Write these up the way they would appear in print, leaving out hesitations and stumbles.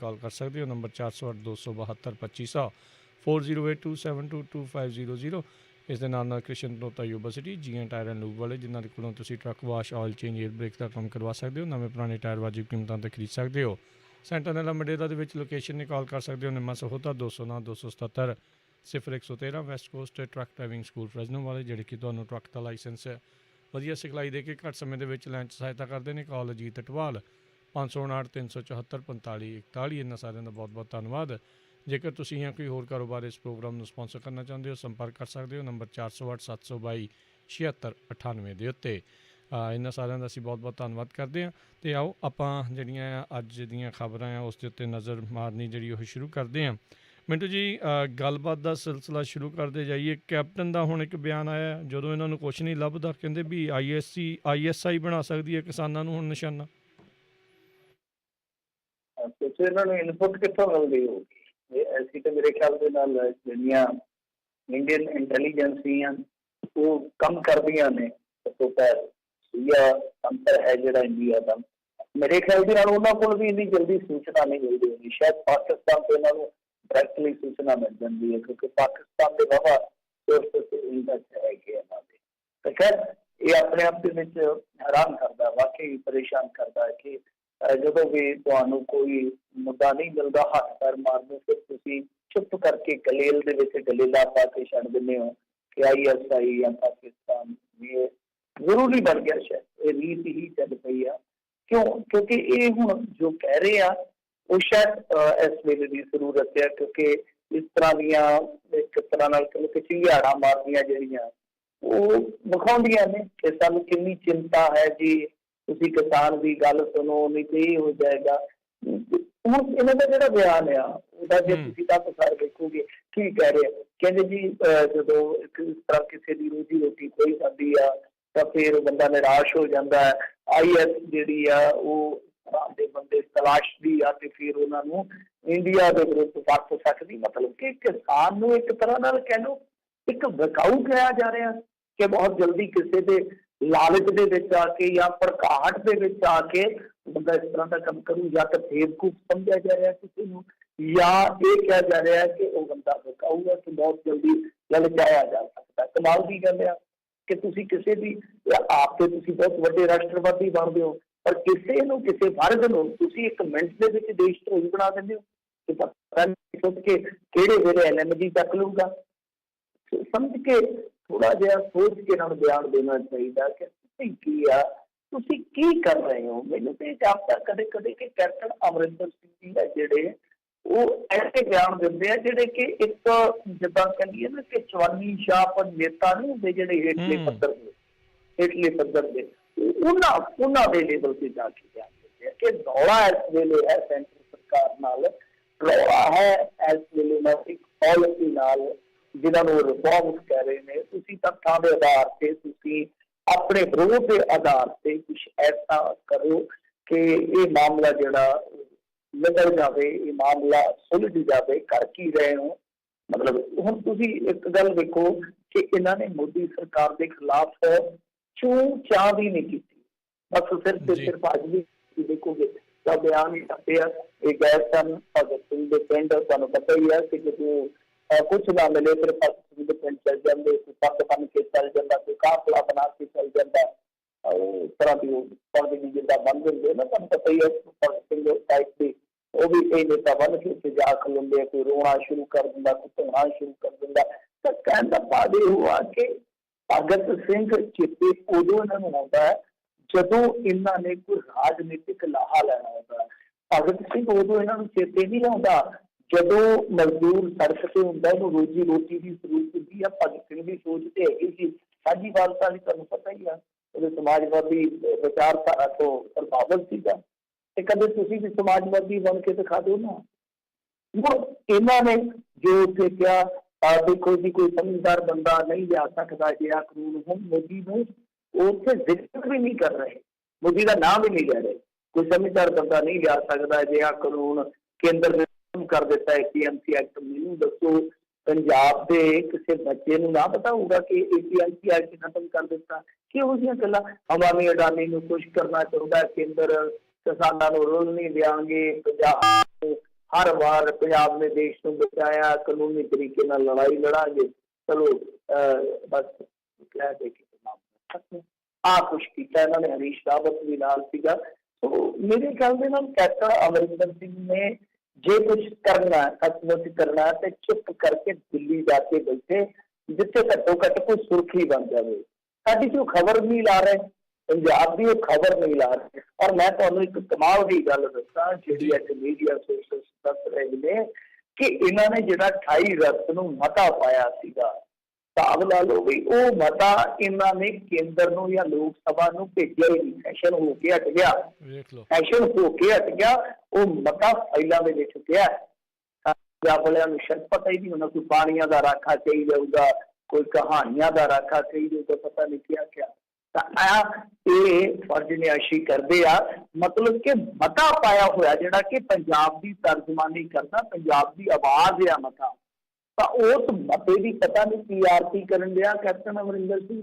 Call कर सकते हो। नंबर 408 272 2500 4082722500। इस दे नाल कृष्ण टोता युवा city GN tyre and lube वाले जिन्होंने कोलों तुसीं truck wash oil change air brake का काम करवा सकते हो। नवे पुराने टायर वाजिब कीमतों पर खरीद सकते हो। सेंटरनल मडेरा के लोकेशन ने कॉल कर सकते हो। Nimma Sahota 209 277 0113 West Coast truck driving school Fresno वाले ਜਿਹੜੇ कि ਤੁਹਾਨੂੰ ट्रक का लाइसेंस ਵਧੀਆ सिखलाई दे के घट समय के लैन सहायता करते हैं। कॉल अजीत अटवाल 559 374 45 41। इन्होंने सारे का बहुत बहुत धन्यवाद। जेकर तुसीं या कोई होर कारोबार इस प्रोग्राम में स्पॉन्सर करना चाहते हो संपर्क कर सकते हो। नंबर 408 722 76 98 के उत्ते। इन्होंने सारे का असीं बहुत बहुत धन्यवाद करते हैं। तो आओ आपां जिहड़ियां अज दियां खबरां आ उस दे उत्ते नज़र मारनी जिहड़ी ओह शुरू करते हैं। मिंटू जी गलबात का सिलसिला शुरू करते जाइए। कैप्टन का हुण एक बयान आया जो इन्होंने कुछ नहीं लभदा, कहते भी ISI बना सकती है किसानों हुण निशाना। इन्होंने इनपुट कितों मिलती होगी? ऐसी तो मेरे ख्याल के नाल जिहड़ियां इंडियन इंटैलीजेंसियां वो कम करदियां ने तो या अंतर है जिहड़ा इंडिया का, मेरे ख्याल के नाल उन्हां कोल भी इन्नी जल्दी सूचना नहीं मिलती होगी। शायद पाकिस्तान से इन्होंने डायरैक्टली सूचना मिल जाती है क्योंकि पाकिस्तान के वावा सोर्सेस है कि तो खैर ये अपने आप के हैरान करता, वाकई परेशान करता है कि जो भी तुहानू कोई मुद्दा नहीं मिलता हाथ पैर मारने फिर तुसी चुप करके गलेल दे विच गलेला पा के छड़ दिंदे हो कि ISI या पाकिस्तान ये जरूरी बन गया। शायद ये रीत ही चल पई है। क्यों? क्योंकि ये हुण जो कह रहे हैं वो शायद इस वेले की जरूरत है क्योंकि इस तरह दियां एक तरह नाल कहो कि चिंगाड़ा मारदियां जिहड़ियां वो विखाउंदियां ने कि सानू कितनी चिंता है जी, तुसी किसान की गल सुनो नहीं तो ये हो जाएगा। हुण इन्हां दा जिहड़ा बयान है उहदा जे तुसी तक देखोगे की कह रहे हैं, कहंदे जी जदों इस तरह किसी की रोजी रोटी कोई जाती है तो फिर बंदा निराश हो जाता है। IS जिहड़ी आ वो दे बंदे तलाशदी आ ते फिर उन्होंने इंडिया के विरुद्ध वरत सकती। मतलब कि किसान नूं एक तरह नाल कह लो एक विकाऊ कहा जा रहा है कि बहुत जल्दी किसी के लालच दे विच आके या भड़काहट दे विच आके बंदा इस तरह का काम करूँ या तो बेवकूफ समझा जा रहा है किसी को या ये कहा जा रहा है कि वह बंदा विकाऊ है कि बहुत जल्दी ललचाया जा सकता है। कमाल की गल है कि तुसी किसी भी आप तो तुसी बहुत बड़े राष्ट्रवादी बनते हो पर किसी नूं किसी वर्ग नूं तुसी एक मिनट के विच देशद्रोही बना देंदे हो कि पता नहीं सोच के किहड़े वेले LMG चक लूगा। समझ के थोड़ा जिहा सोच के नाल बयान देना चाहिए कि तुसी की कर रहे हो। मैनूं तो जापदा कदे कदे कि कैप्टन अमरिंदर सिंह जी है जिहड़े वो ऐसे बयान दिंदे आ जिहड़े कि एक जिद्दां कहिए ना कि चवानी छाप नेता नहीं हुंदे जिहड़े हेठले पੱਧਰ ਦੇ उन्हां दे लेवल से जाके बयान दिंदे आ कि दौड़ा इस वेले है सेंटर सरकार नाल, दौड़ा है इस वेले नाल एक पॉलिसी नाल जिन्होंने रिफॉर्म्स कह रहे हैं। तुसी तत्थां दे आधार से तुसी अपने विरोध के आधार से कुछ ऐसा करो कि ये मामला जिहड़ा निकल जाए, ये मामला सुलझ जाए। कर की रहे हो? मतलब हुण तुसी एक गल देखो कि इन्होंने मोदी सरकार के खिलाफ चूं चाह भी नहीं की, बस सिर्फ अज भी देखोगे तो बयान ही छपिया ये गए सन भगत सिंह के पिंड। तुहानूं पता ही है कि जो कुछ ना मिले फिर भगत सिंह के पिंड चल जाते, कोई पग बन के चल जाता, कोई काफला बना के चल जाता, इस तरह की पग की जिदा बन देंगे ना। तुहानूं पता ही है भगत सिंह टाइप की वो भी कई नेता बन के उत्थे जा खलोंदे, कोई रोना शुरू कर दिंदा, कोई धोना शुरू कर दिंदा। तो कहण दा भाव ये हुआ कि भगत सिंह चेते उदों इन्हां नूं आउंदा है जदों इन्हां ने कोई राजनीतिक लाहा लैना होता है। भगत सिंह उदों इन्हां नूं चेते नहीं आउंदा जदों मजदूर सड़क से हुंदा, रोजी रोटी की जरूरत होंदी है। भगत सिंह की सोच तो हैगी सी साझीवालता की, तुहानूं पता ही है समाजवादी विचारधारा तो प्रभावित सीगा। कदे तुसी भी समाजवादी बन के दिखा दो ना। इन्होंने जो उत्थे क्या देखो जी कोई समझदार बंदा नहीं लिया सकता जिहा कानून। हम मोदी नूं उत्थे जिक्र भी नहीं कर रहे, मोदी का नाम भी नहीं ले रहे। कोई समझदार बंदा नहीं लिया सकता जिहा कानून केंद्र ने कर दिता है APMC एक्ट। मैनूं दसो पंजाब के किसी बच्चे नूं ना पता होगा कि APMC एक्ट खत्म कर दिता? किहो जिहियां गल्लां। अंबानी अडानी नूं खुश करना चाहुंदा केंद्र, किसानों को रुल नहीं देंगे, पंजाब हर बार पंजाब ने देश को बचाया, कानूनी तरीके नाल लड़ाई लड़ांगे, चलो बस कह दे के आ कुछ किया इन्होंने। हरीश रावत भी नाल सीगा। तो मेरे ख्याल दे नाल कैप्टन अमरिंदर सिंह ने जे कुछ करना है, सचमुच करना है, तो चुप करके दिल्ली जाके बैठे, जिथे घट्टो घट्ट कोई सुर्खी बन जाए। साडी कोई खबर नहीं ला रहे, पंजाब की खबर नहीं ला रहे। और मैं तुहानू एक कमाल की गल दसां, जिहड़ी जी अज मीडिया सोर्सेस दस रहे ने कि इन्होंने जिहड़ा 28 अगस्त नूं मता पाया सीगा, हिसाब ला लो भी वो मता इन्होंने केंद्र नूं या लोक सभा नूं भेजिया ही नहीं, सैशन हो के हट गया। ਵੇਖ ਲਓ। सैशन हो के हट गया, वो मता फाइलों में विच गया। पंजाब वालियां नूं शायद पता ही नहीं होना, कोई पानियां दा राखा कही जाऊगा, कोई कहानियां दा राखा कही जाऊगा, पता नहीं क्या क्या। फर्ज नियाशी करते आ, मतलब कि मता पाया होया जिहड़ा कि पंजाब की तर्जमानी करता, पंजाब की आवाज आ मता। तो उस मते की पता नहीं पीआरपी करन दिया कैप्टन अमरिंदर सिंह,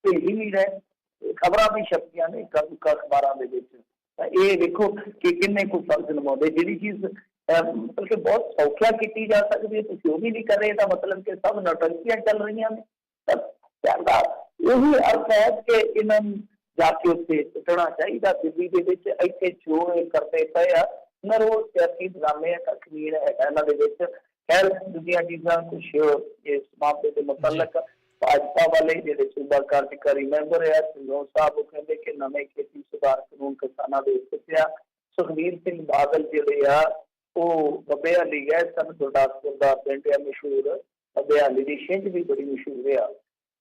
भेज ही नहीं रहे। खबरां भी छपियां ने अखबारां दे विच। ये देखो कि किन्ने को फर्ज निभाते, जिहड़ी चीज मतलब कि बहुत सौखिया की जा सकती है, तुसीं वो भी नहीं कर रहे, तो मतलब कि सब नौटंकियां चल रही ने। कहता यही अर्थ है कि इन्होंने जाके उत्ते सुटना चाहिए। दिल्ली के विच इत्थे जो करते पे आ ना, रोज सियासी ड्रामे कख नहीं है इन्हां दे विच। खैर दूजियां चीज़ां कुछ इस मामले के मुतलक भाजपा वाले जिहड़े सूबा कार्यकारी मैंबर है ढिल्लों साहब, वो कहते कि नवे खेती सुधार कानून किसानों के हित आ। सुखबीर सिंह बादल जिहड़े आ वो बबेहाली गए सन, गुरदासपुर का पिंड है मशहूर, बबेहाली की छिंज भी बड़ी मशहूर है।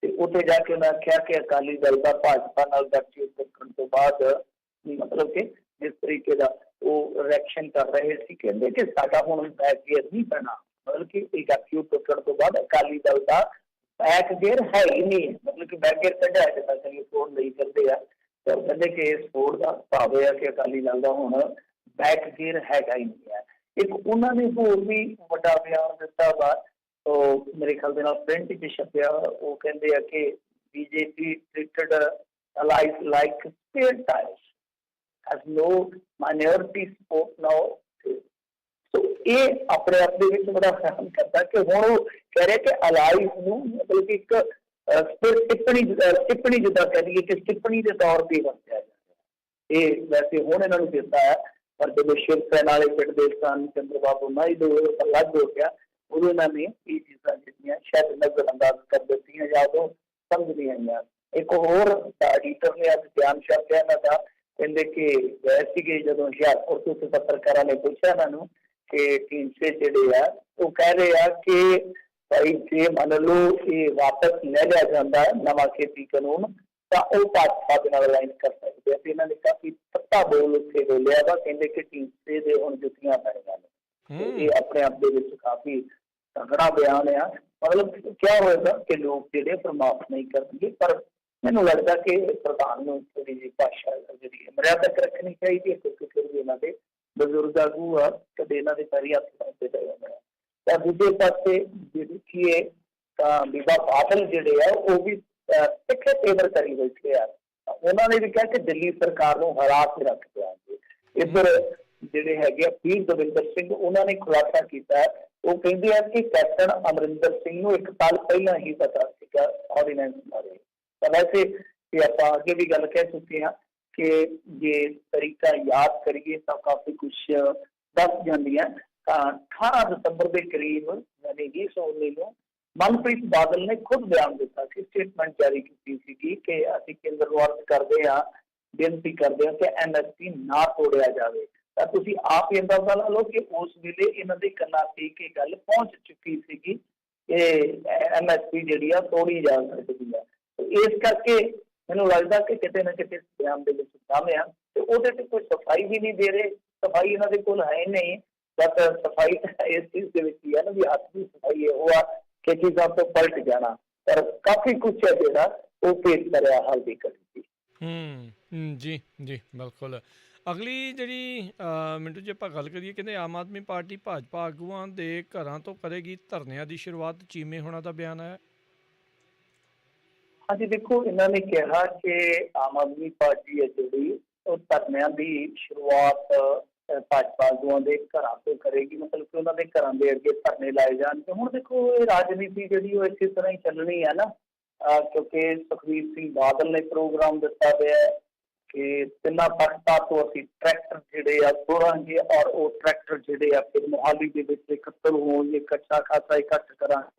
उत्थे जाके उन्हें आख्या कि अकाली दल का भाजपा नाल गठजोड़ करने तो बाद मतलब कि जिस तरीके का वो रिएक्शन कर रहे थे, कहते कि साडा हुण बैक गेयर नहीं पैना, मतलब कि गठजोड़ टुटण तो बाद अकाली दल का बैक गेयर है ही नहीं, मतलब कि बैक गेयर कढ़िया जिदा कहीं फोन नहीं करते हैं। तो कहते कि इस फोड़ का भाव है कि अकाली दल का हुण बैक गेयर हैगा ही नहीं है। एक उन्होंने होर भी बड़ा बयान दिता वा, तो मेरे ख्याल दे नाल प्रिंट च छपया, वो कहते हैं कि BJP treated allies like spare tires, has no minority support now। तो ये अपने आप दे विच बड़ा हैरान करता कि हुण वो कह रहे कि अलाइज नूं मतलब कि एक टिप्पणी जिद्दां कह लईए कि टिप्पणी के तौर पर वरतिया जा रहा। ये वैसे हुण इन्हां नूं दिता है, पर जब शिवसेना वाले पिंड सन चंद्रबाबू नायडू अलग हो गया, उन्होंने इन्होंने ये चीज़ां जिहड़ियां शायद नज़रअंदाज कर दित्तियां या उदों समझ नहीं आईयां। एक होर एडिटर ने अज बयान छापिया इन्हां दा, कहंदे कि गए सीगे जदों हुशियारपुर तो उत्थे पत्रकारां ने पूछा इन्हां नूं कि ढींडसे जिहड़े आ वो कह रहे आ कि भाई जे मान लो ये वापस ले लिया जाता है नवा खेती कानून, तो वो भाजपा के नाल अलाइन कर सकते हैं। इन्होंने काफी पत्ता बोल उत्थे बोलिया वा, कहंदे कि ढींडसे दे हुण जुत्तियां पैणीआं ने। ये अपने आप दे विच काफी तगड़ा बयान है। मतलब क्या होएगा कि लोग जिहड़े फिर माफ नहीं करेंगे, पर मैनूं लगदा कि प्रधान नूं थोड़ी जी भाषा जिहड़ी मर्यादक रखनी चाहिए, क्योंकि फिर भी इन्हां दे बजुर्ग आगू आ, कदे इन्हां दे पैरीं हत्थ पाउंदे पए होणे। तां दूजे पासे जे देखीए तां बीबा बादल जिहड़े आ वो भी तिखे तेवर करी बैठे आ। उन्होंने भी कहा कि दिल्ली सरकार नूं हरा के रख देंगे। इधर जिहड़े हैगे पीर दविंदर सिंह उन्होंने खुलासा किया, वो कहते हैं कि कैप्टन अमरिंदर सिंह नूं एक साल पहला ही पता सीगा ऑर्डीनेंस बारे। तो वैसे आप आगे भी गल कह चुके हैं कि ये तरीका याद करिए तो काफी कुछ दस जांदियां। 18 दिसंबर के करीब यानी 2019 में मनप्रीत बादल ने खुद बयान दिता कि स्टेटमेंट जारी की थी कि असीं केंद्र नूं अर्ज करते हैं, बेनती करते हैं कि एमएसपी ना तोड़िया जाए। तो तुसीं आप ही अंदाजा ला लो कि उस वेले इन्हां दे कन्नां तक ये गल पहुंच चुकी सी कि एमएसपी जिहड़ी आ तोड़ी जा सकदी है। तो इस करके मैनूं लगदा कि किते ना किते बयान दे विच दम आ, ते ओहदे ते कोई सफाई भी नहीं दे रहे। सफाई इन्हां दे कोल है नहीं, बस सफाई इस चीज़ दे विच ही है ना भी हत्थ की सफाई है वो कि चीज़ां तो पलट जाना, पर काफ़ी कुछ है जिहड़ा वो पेश करिया हाल दी करी। जी जी बिल्कुल। अगली ਜਿਹੜੀ ਮਿੰਟੂ ਜੇ ਆਪਾਂ ਗੱਲ ਕਰੀਏ, ਕਹਿੰਦੇ ਆਮ ਆਦਮੀ ਪਾਰਟੀ ਭਾਜਪਾ ਆਗੂਆਂ ਦੇ ਘਰਾਂ ਤੋਂ ਕਰੇਗੀ ਧਰਨਿਆਂ ਦੀ ਸ਼ੁਰੂਆਤ, ਚੀਮੇ ਹੋਣਾ ਦਾ ਬਿਆਨ ਹੈ। हाँ जी, देखो इन्होंने कहा कि आम आदमी पार्टी है जी धरनों की शुरुआत ਭਾਜਪਾ ਆਗੂਆਂ ਦੇ ਘਰਾਂ ਤੋਂ ਕਰੇਗੀ, ਮਤਲਬ ਕਿ ਉਹਨਾਂ ਦੇ ਘਰਾਂ ਦੇ ਅੱਗੇ ਧਰਨੇ ਲਾਏ ਜਾਣਗੇ। ਹੁਣ ਦੇਖੋ ਇਹ ਰਾਜਨੀਤੀ ਜਿਹੜੀ ਉਹ ਇਸੇ ਤਰ੍ਹਾਂ ਹੀ ਚੱਲਣੀ ਹੈ ਨਾ, ਕਿਉਂਕਿ ਸੁਖਬੀਰ ਸਿੰਘ ਬਾਦਲ ਨੇ ਪ੍ਰੋਗਰਾਮ ਦਿੱਤਾ ਹੋਇਆ ਹੈ ਕਿ ਤਿੰਨਾਂ ਤਖਤਾਂ ਤੋਂ ਅਸੀਂ ਟਰੈਕਟਰ ਜਿਹੜੇ ਆ ਤੋੜਾਂਗੇ ਔਰ ਉਹ ਟਰੈਕਟਰ ਜਿਹੜੇ ਆ ਫਿਰ ਮੁਹਾਲੀ ਦੇ ਵਿੱਚ ਇਕੱਤਰ ਹੋਣਗੇ, ਅੱਛਾ ਖਾਸਾ ਇਕੱਠ ਕਰਾਂਗੇ।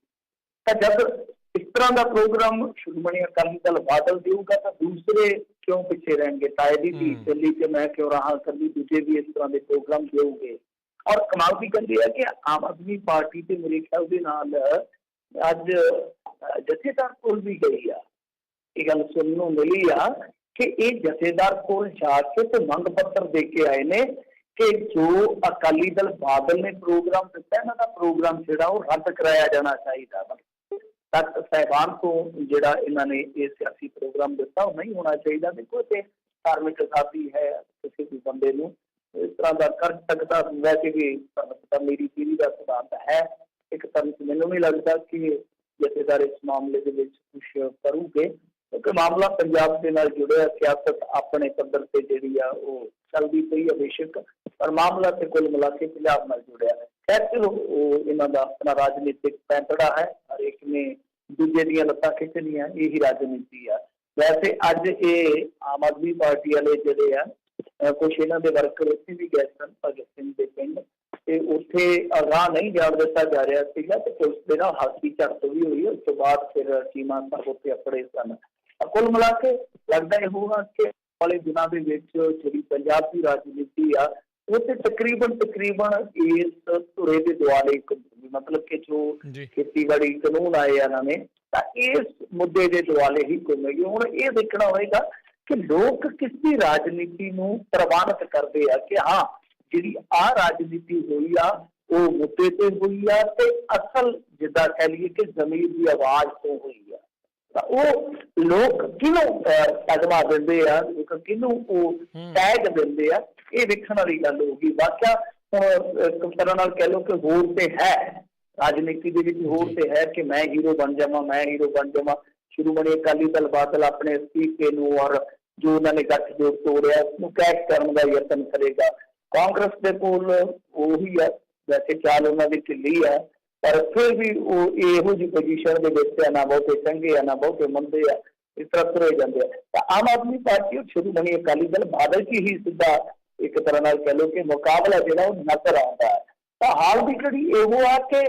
ਤਾਂ ਜਦ ਇਸ ਤਰ੍ਹਾਂ ਦਾ ਪ੍ਰੋਗਰਾਮ ਸ਼੍ਰੋਮਣੀ ਅਕਾਲੀ ਦਲ ਬਾਦਲ ਦੇਊਗਾ ਤਾਂ ਦੂਸਰੇ ਕਿਉਂ ਪਿੱਛੇ ਰਹਿਣਗੇ? ਤਾਏ ਦੀ ਧੀ ਦਿੱਲੀ ਤੇ ਮੈਂ ਕਿਉਂ ਰਹਾ ਕਰਨੀ, ਦੂਜੇ ਵੀ ਇਸ ਤਰ੍ਹਾਂ ਦੇ ਪ੍ਰੋਗਰਾਮ ਦੇਊਗੇ। ਔਰ ਕਮਾਲ ਦੀ ਗੱਲ ਇਹ ਹੈ ਕਿ ਆਮ ਆਦਮੀ ਪਾਰਟੀ ਤੇ ਮੇਰੇ ਖਿਆਲ ਦੇ ਨਾਲ ਅੱਜ ਜਥੇਦਾਰ ਕੋਲ ਵੀ ਗਈ ਆ, ਇਹ ਗੱਲ ਸੁਣਨ ਨੂੰ ਮਿਲੀ ਆ ਕਿ ਇਹ ਜਥੇਦਾਰ ਕੋਲ ਜਾ ਕੇ ਤੇ ਮੰਗ ਪੱਤਰ ਦੇ ਕੇ ਆਏ ਨੇ ਕਿ ਜੋ ਅਕਾਲੀ ਦਲ ਬਾਦਲ ਨੇ ਪ੍ਰੋਗਰਾਮ ਦਿੱਤਾ ਇਹਨਾਂ ਦਾ ਪ੍ਰੋਗਰਾਮ ਜਿਹੜਾ ਉਹ ਰੱਦ ਕਰਾਇਆ ਜਾਣਾ ਚਾਹੀਦਾ ਵਾ। ਤਖਤ ਸਾਹਿਬਾਨ ਤੋਂ ਜਿਹੜਾ ਇਹਨਾਂ ਨੇ ਇਹ ਸਿਆਸੀ ਪ੍ਰੋਗਰਾਮ ਦਿੱਤਾ ਉਹ ਨਹੀਂ ਹੋਣਾ ਚਾਹੀਦਾ। ਦੇਖੋ ਤੇ ਧਾਰਮਿਕ ਆਜ਼ਾਦੀ ਹੈ, ਕਿਸੇ ਵੀ ਬੰਦੇ ਨੂੰ ਇਸ ਤਰ੍ਹਾਂ ਦਾ ਕਰ ਸਕਦਾ। ਵੈਸੇ ਵੀ ਮੇਰੀ ਪੀੜ੍ਹੀ ਦਾ ਸਿਧਾਂਤ ਹੈ, ਇੱਕ ਤਰ੍ਹਾਂ ਮੈਨੂੰ ਨਹੀਂ ਲੱਗਦਾ ਕਿ ਜਥੇਦਾਰ ਇਸ ਮਾਮਲੇ ਦੇ ਵਿੱਚ ਕੁਛ ਕਰੂਗੇ, ਕਿਉਂਕਿ ਮਾਮਲਾ ਪੰਜਾਬ ਦੇ ਨਾਲ ਜੁੜਿਆ, ਸਿਆਸਤ ਆਪਣੇ ਪੱਧਰ ਤੇ ਜਿਹੜੀ ਆ ਉਹ ਚੱਲਦੀ ਪਈ ਹੈ ਬੇਸ਼ੱਕ, ਪਰ ਮਾਮਲਾ ਤੇ ਕੁੱਲ ਮਿਲਾ ਕੇ ਪੰਜਾਬ ਨਾਲ ਜੁੜਿਆ ਹੈ। ਖੈਰ ਚਲੋ ਉਹ ਇਹਨਾਂ ਦਾ ਆਪਣਾ ਰਾਜਨੀਤਿਕ ਪੈਂਤੜਾ ਹੈ, ਹਰੇਕ ਨੇ ਦੂਜੇ ਦੀਆਂ ਲੱਤਾਂ ਖਿੱਚਣੀਆਂ, ਇਹੀ ਰਾਜਨੀਤੀ ਆ। ਵੈਸੇ ਅੱਜ ਇਹ ਆਮ ਆਦਮੀ ਪਾਰਟੀ ਵਾਲੇ ਜਿਹੜੇ ਆ ਕੁਛ ਇਹਨਾਂ ਦੇ ਵਰਕਰ ਉੱਥੇ ਵੀ ਗਏ ਸਨ ਭਗਤ ਸਿੰਘ ਦੇ ਪਿੰਡ, ਤੇ ਉੱਥੇ ਰਾਹ ਨਹੀਂ ਜਾਣ ਦਿੱਤਾ ਜਾ ਰਿਹਾ ਸੀਗਾ ਤੇ ਪੁਲਿਸ ਦੇ ਨਾਲ ਹੱਥੀ ਝੜਪ ਵੀ ਹੋਈ। ਉਸ ਤੋਂ ਬਾਅਦ ਫਿਰ ਚੀਮਾ ਸਾਹਿਬ ਉੱਥੇ ਅਪੜੇ ਸਨ। ਕੁੱਲ ਮਿਲਾ ਕੇ ਲੱਗਦਾ ਇਹ ਹੋਊਗਾ ਕਿ ਵਾਲੇ ਦਿਨਾਂ ਦੇ ਵਿੱਚ ਜਿਹੜੀ ਪੰਜਾਬ ਦੀ ਰਾਜਨੀਤੀ ਆ ਉਹ ਤੇ ਤਕਰੀਬਨ ਇਸ ਧੁਰੇ ਦੇ ਦੁਆਲੇ, ਮਤਲਬ ਕਿ ਜੋ ਖੇਤੀਬਾੜੀ ਕਾਨੂੰਨ ਆਏ ਆ ਨਵੇਂ, ਤਾਂ ਇਸ ਮੁੱਦੇ ਦੇ ਦੁਆਲੇ ਹੀ ਘੁੰਮੇਗੀ। ਹੁਣ ਇਹ ਦੇਖਣਾ ਹੋਏਗਾ ਕਿ ਲੋਕ ਕਿਸ ਦੀ ਰਾਜਨੀਤੀ ਨੂੰ ਪ੍ਰਵਾਨਿਤ ਕਰਦੇ ਆ ਕਿ ਹਾਂ ਜਿਹੜੀ ਆਹ ਰਾਜਨੀਤੀ ਹੋਈ ਆ ਉਹ ਮੁੱਦੇ ਤੇ ਹੋਈ ਆ ਤੇ ਅਸਲ ਜਿੱਦਾਂ ਕਹਿ ਲਈਏ ਕਿ ਜ਼ਮੀਰ ਦੀ ਆਵਾਜ਼ ਤੋਂ ਹੋਈ ਆ, ਤਾਂ ਉਹ ਲੋਕ ਕਿਹਨੂੰ ਤਗਮਾ ਦਿੰਦੇ ਆ, ਕਿਹਨੂੰ ਉਹ ਟੈਗ ਦਿੰਦੇ ਆ, ਇਹ ਵੇਖਣ ਵਾਲੀ ਗੱਲ ਹੋਊਗੀ। ਵਾਕਿਆ ਹੁਣ ਇੱਕ ਤਰ੍ਹਾਂ ਨਾਲ ਕਹਿ ਲਓ ਕਿ ਹੋਰ ਤੇ ਹੈ ਰਾਜਨੀਤੀ ਦੇ ਵਿੱਚ, ਹੋਰ ਤੇ ਹੈ ਕਿ ਮੈਂ ਹੀਰੋ ਬਣ ਜਾਵਾਂ। ਸ਼੍ਰੋਮਣੀ ਅਕਾਲੀ ਦਲ ਬਾਦਲ ਆਪਣੇ ਅਸਤੀਫੇ ਨੂੰ ਔਰ ਜੋ ਉਹਨਾਂ ਨੇ ਗੱਠਜੋੜ ਤੋੜਿਆ ਉਸਨੂੰ ਕੈਸ਼ ਕਰਨ ਦਾ ਯਤਨ ਕਰੇਗਾ। ਕਾਂਗਰਸ ਦੇ ਕੋਲ ਉਹੀ ਆ, ਵੈਸੇ ਚਾਲ ਉਹਨਾਂ ਦੀ ਢਿੱਲੀ ਆ, ਪਰ ਫਿਰ ਵੀ ਉਹ ਇਹੋ ਜਿਹੀ ਪੋਜੀਸ਼ਨ ਦੇ ਵਿੱਚ ਆ, ਨਾ ਬਹੁਤੇ ਚੰਗੇ ਆ ਨਾ ਬਹੁਤੇ ਮੰਦੇ ਆ, ਇਸ ਤਰ੍ਹਾਂ ਤੁਰੇ ਜਾਂਦੇ ਆ। ਤਾਂ ਆਮ ਆਦਮੀ ਪਾਰਟੀ ਔਰ ਸ਼੍ਰੋਮਣੀ ਅਕਾਲੀ ਦਲ ਬਾਦਲ ਕੀ ਹੀ ਸਿੱਧਾ ਇੱਕ ਤਰ੍ਹਾਂ ਨਾਲ ਕਹਿ ਲਓ ਕਿ ਮੁਕਾਬਲਾ ਜਿਹੜਾ ਉਹ ਨਜ਼ਰ ਆਉਂਦਾ ਹੈ। ਤਾਂ ਹਾਲ ਦੀ ਘੜੀ ਇਹੋ ਆ ਕਿ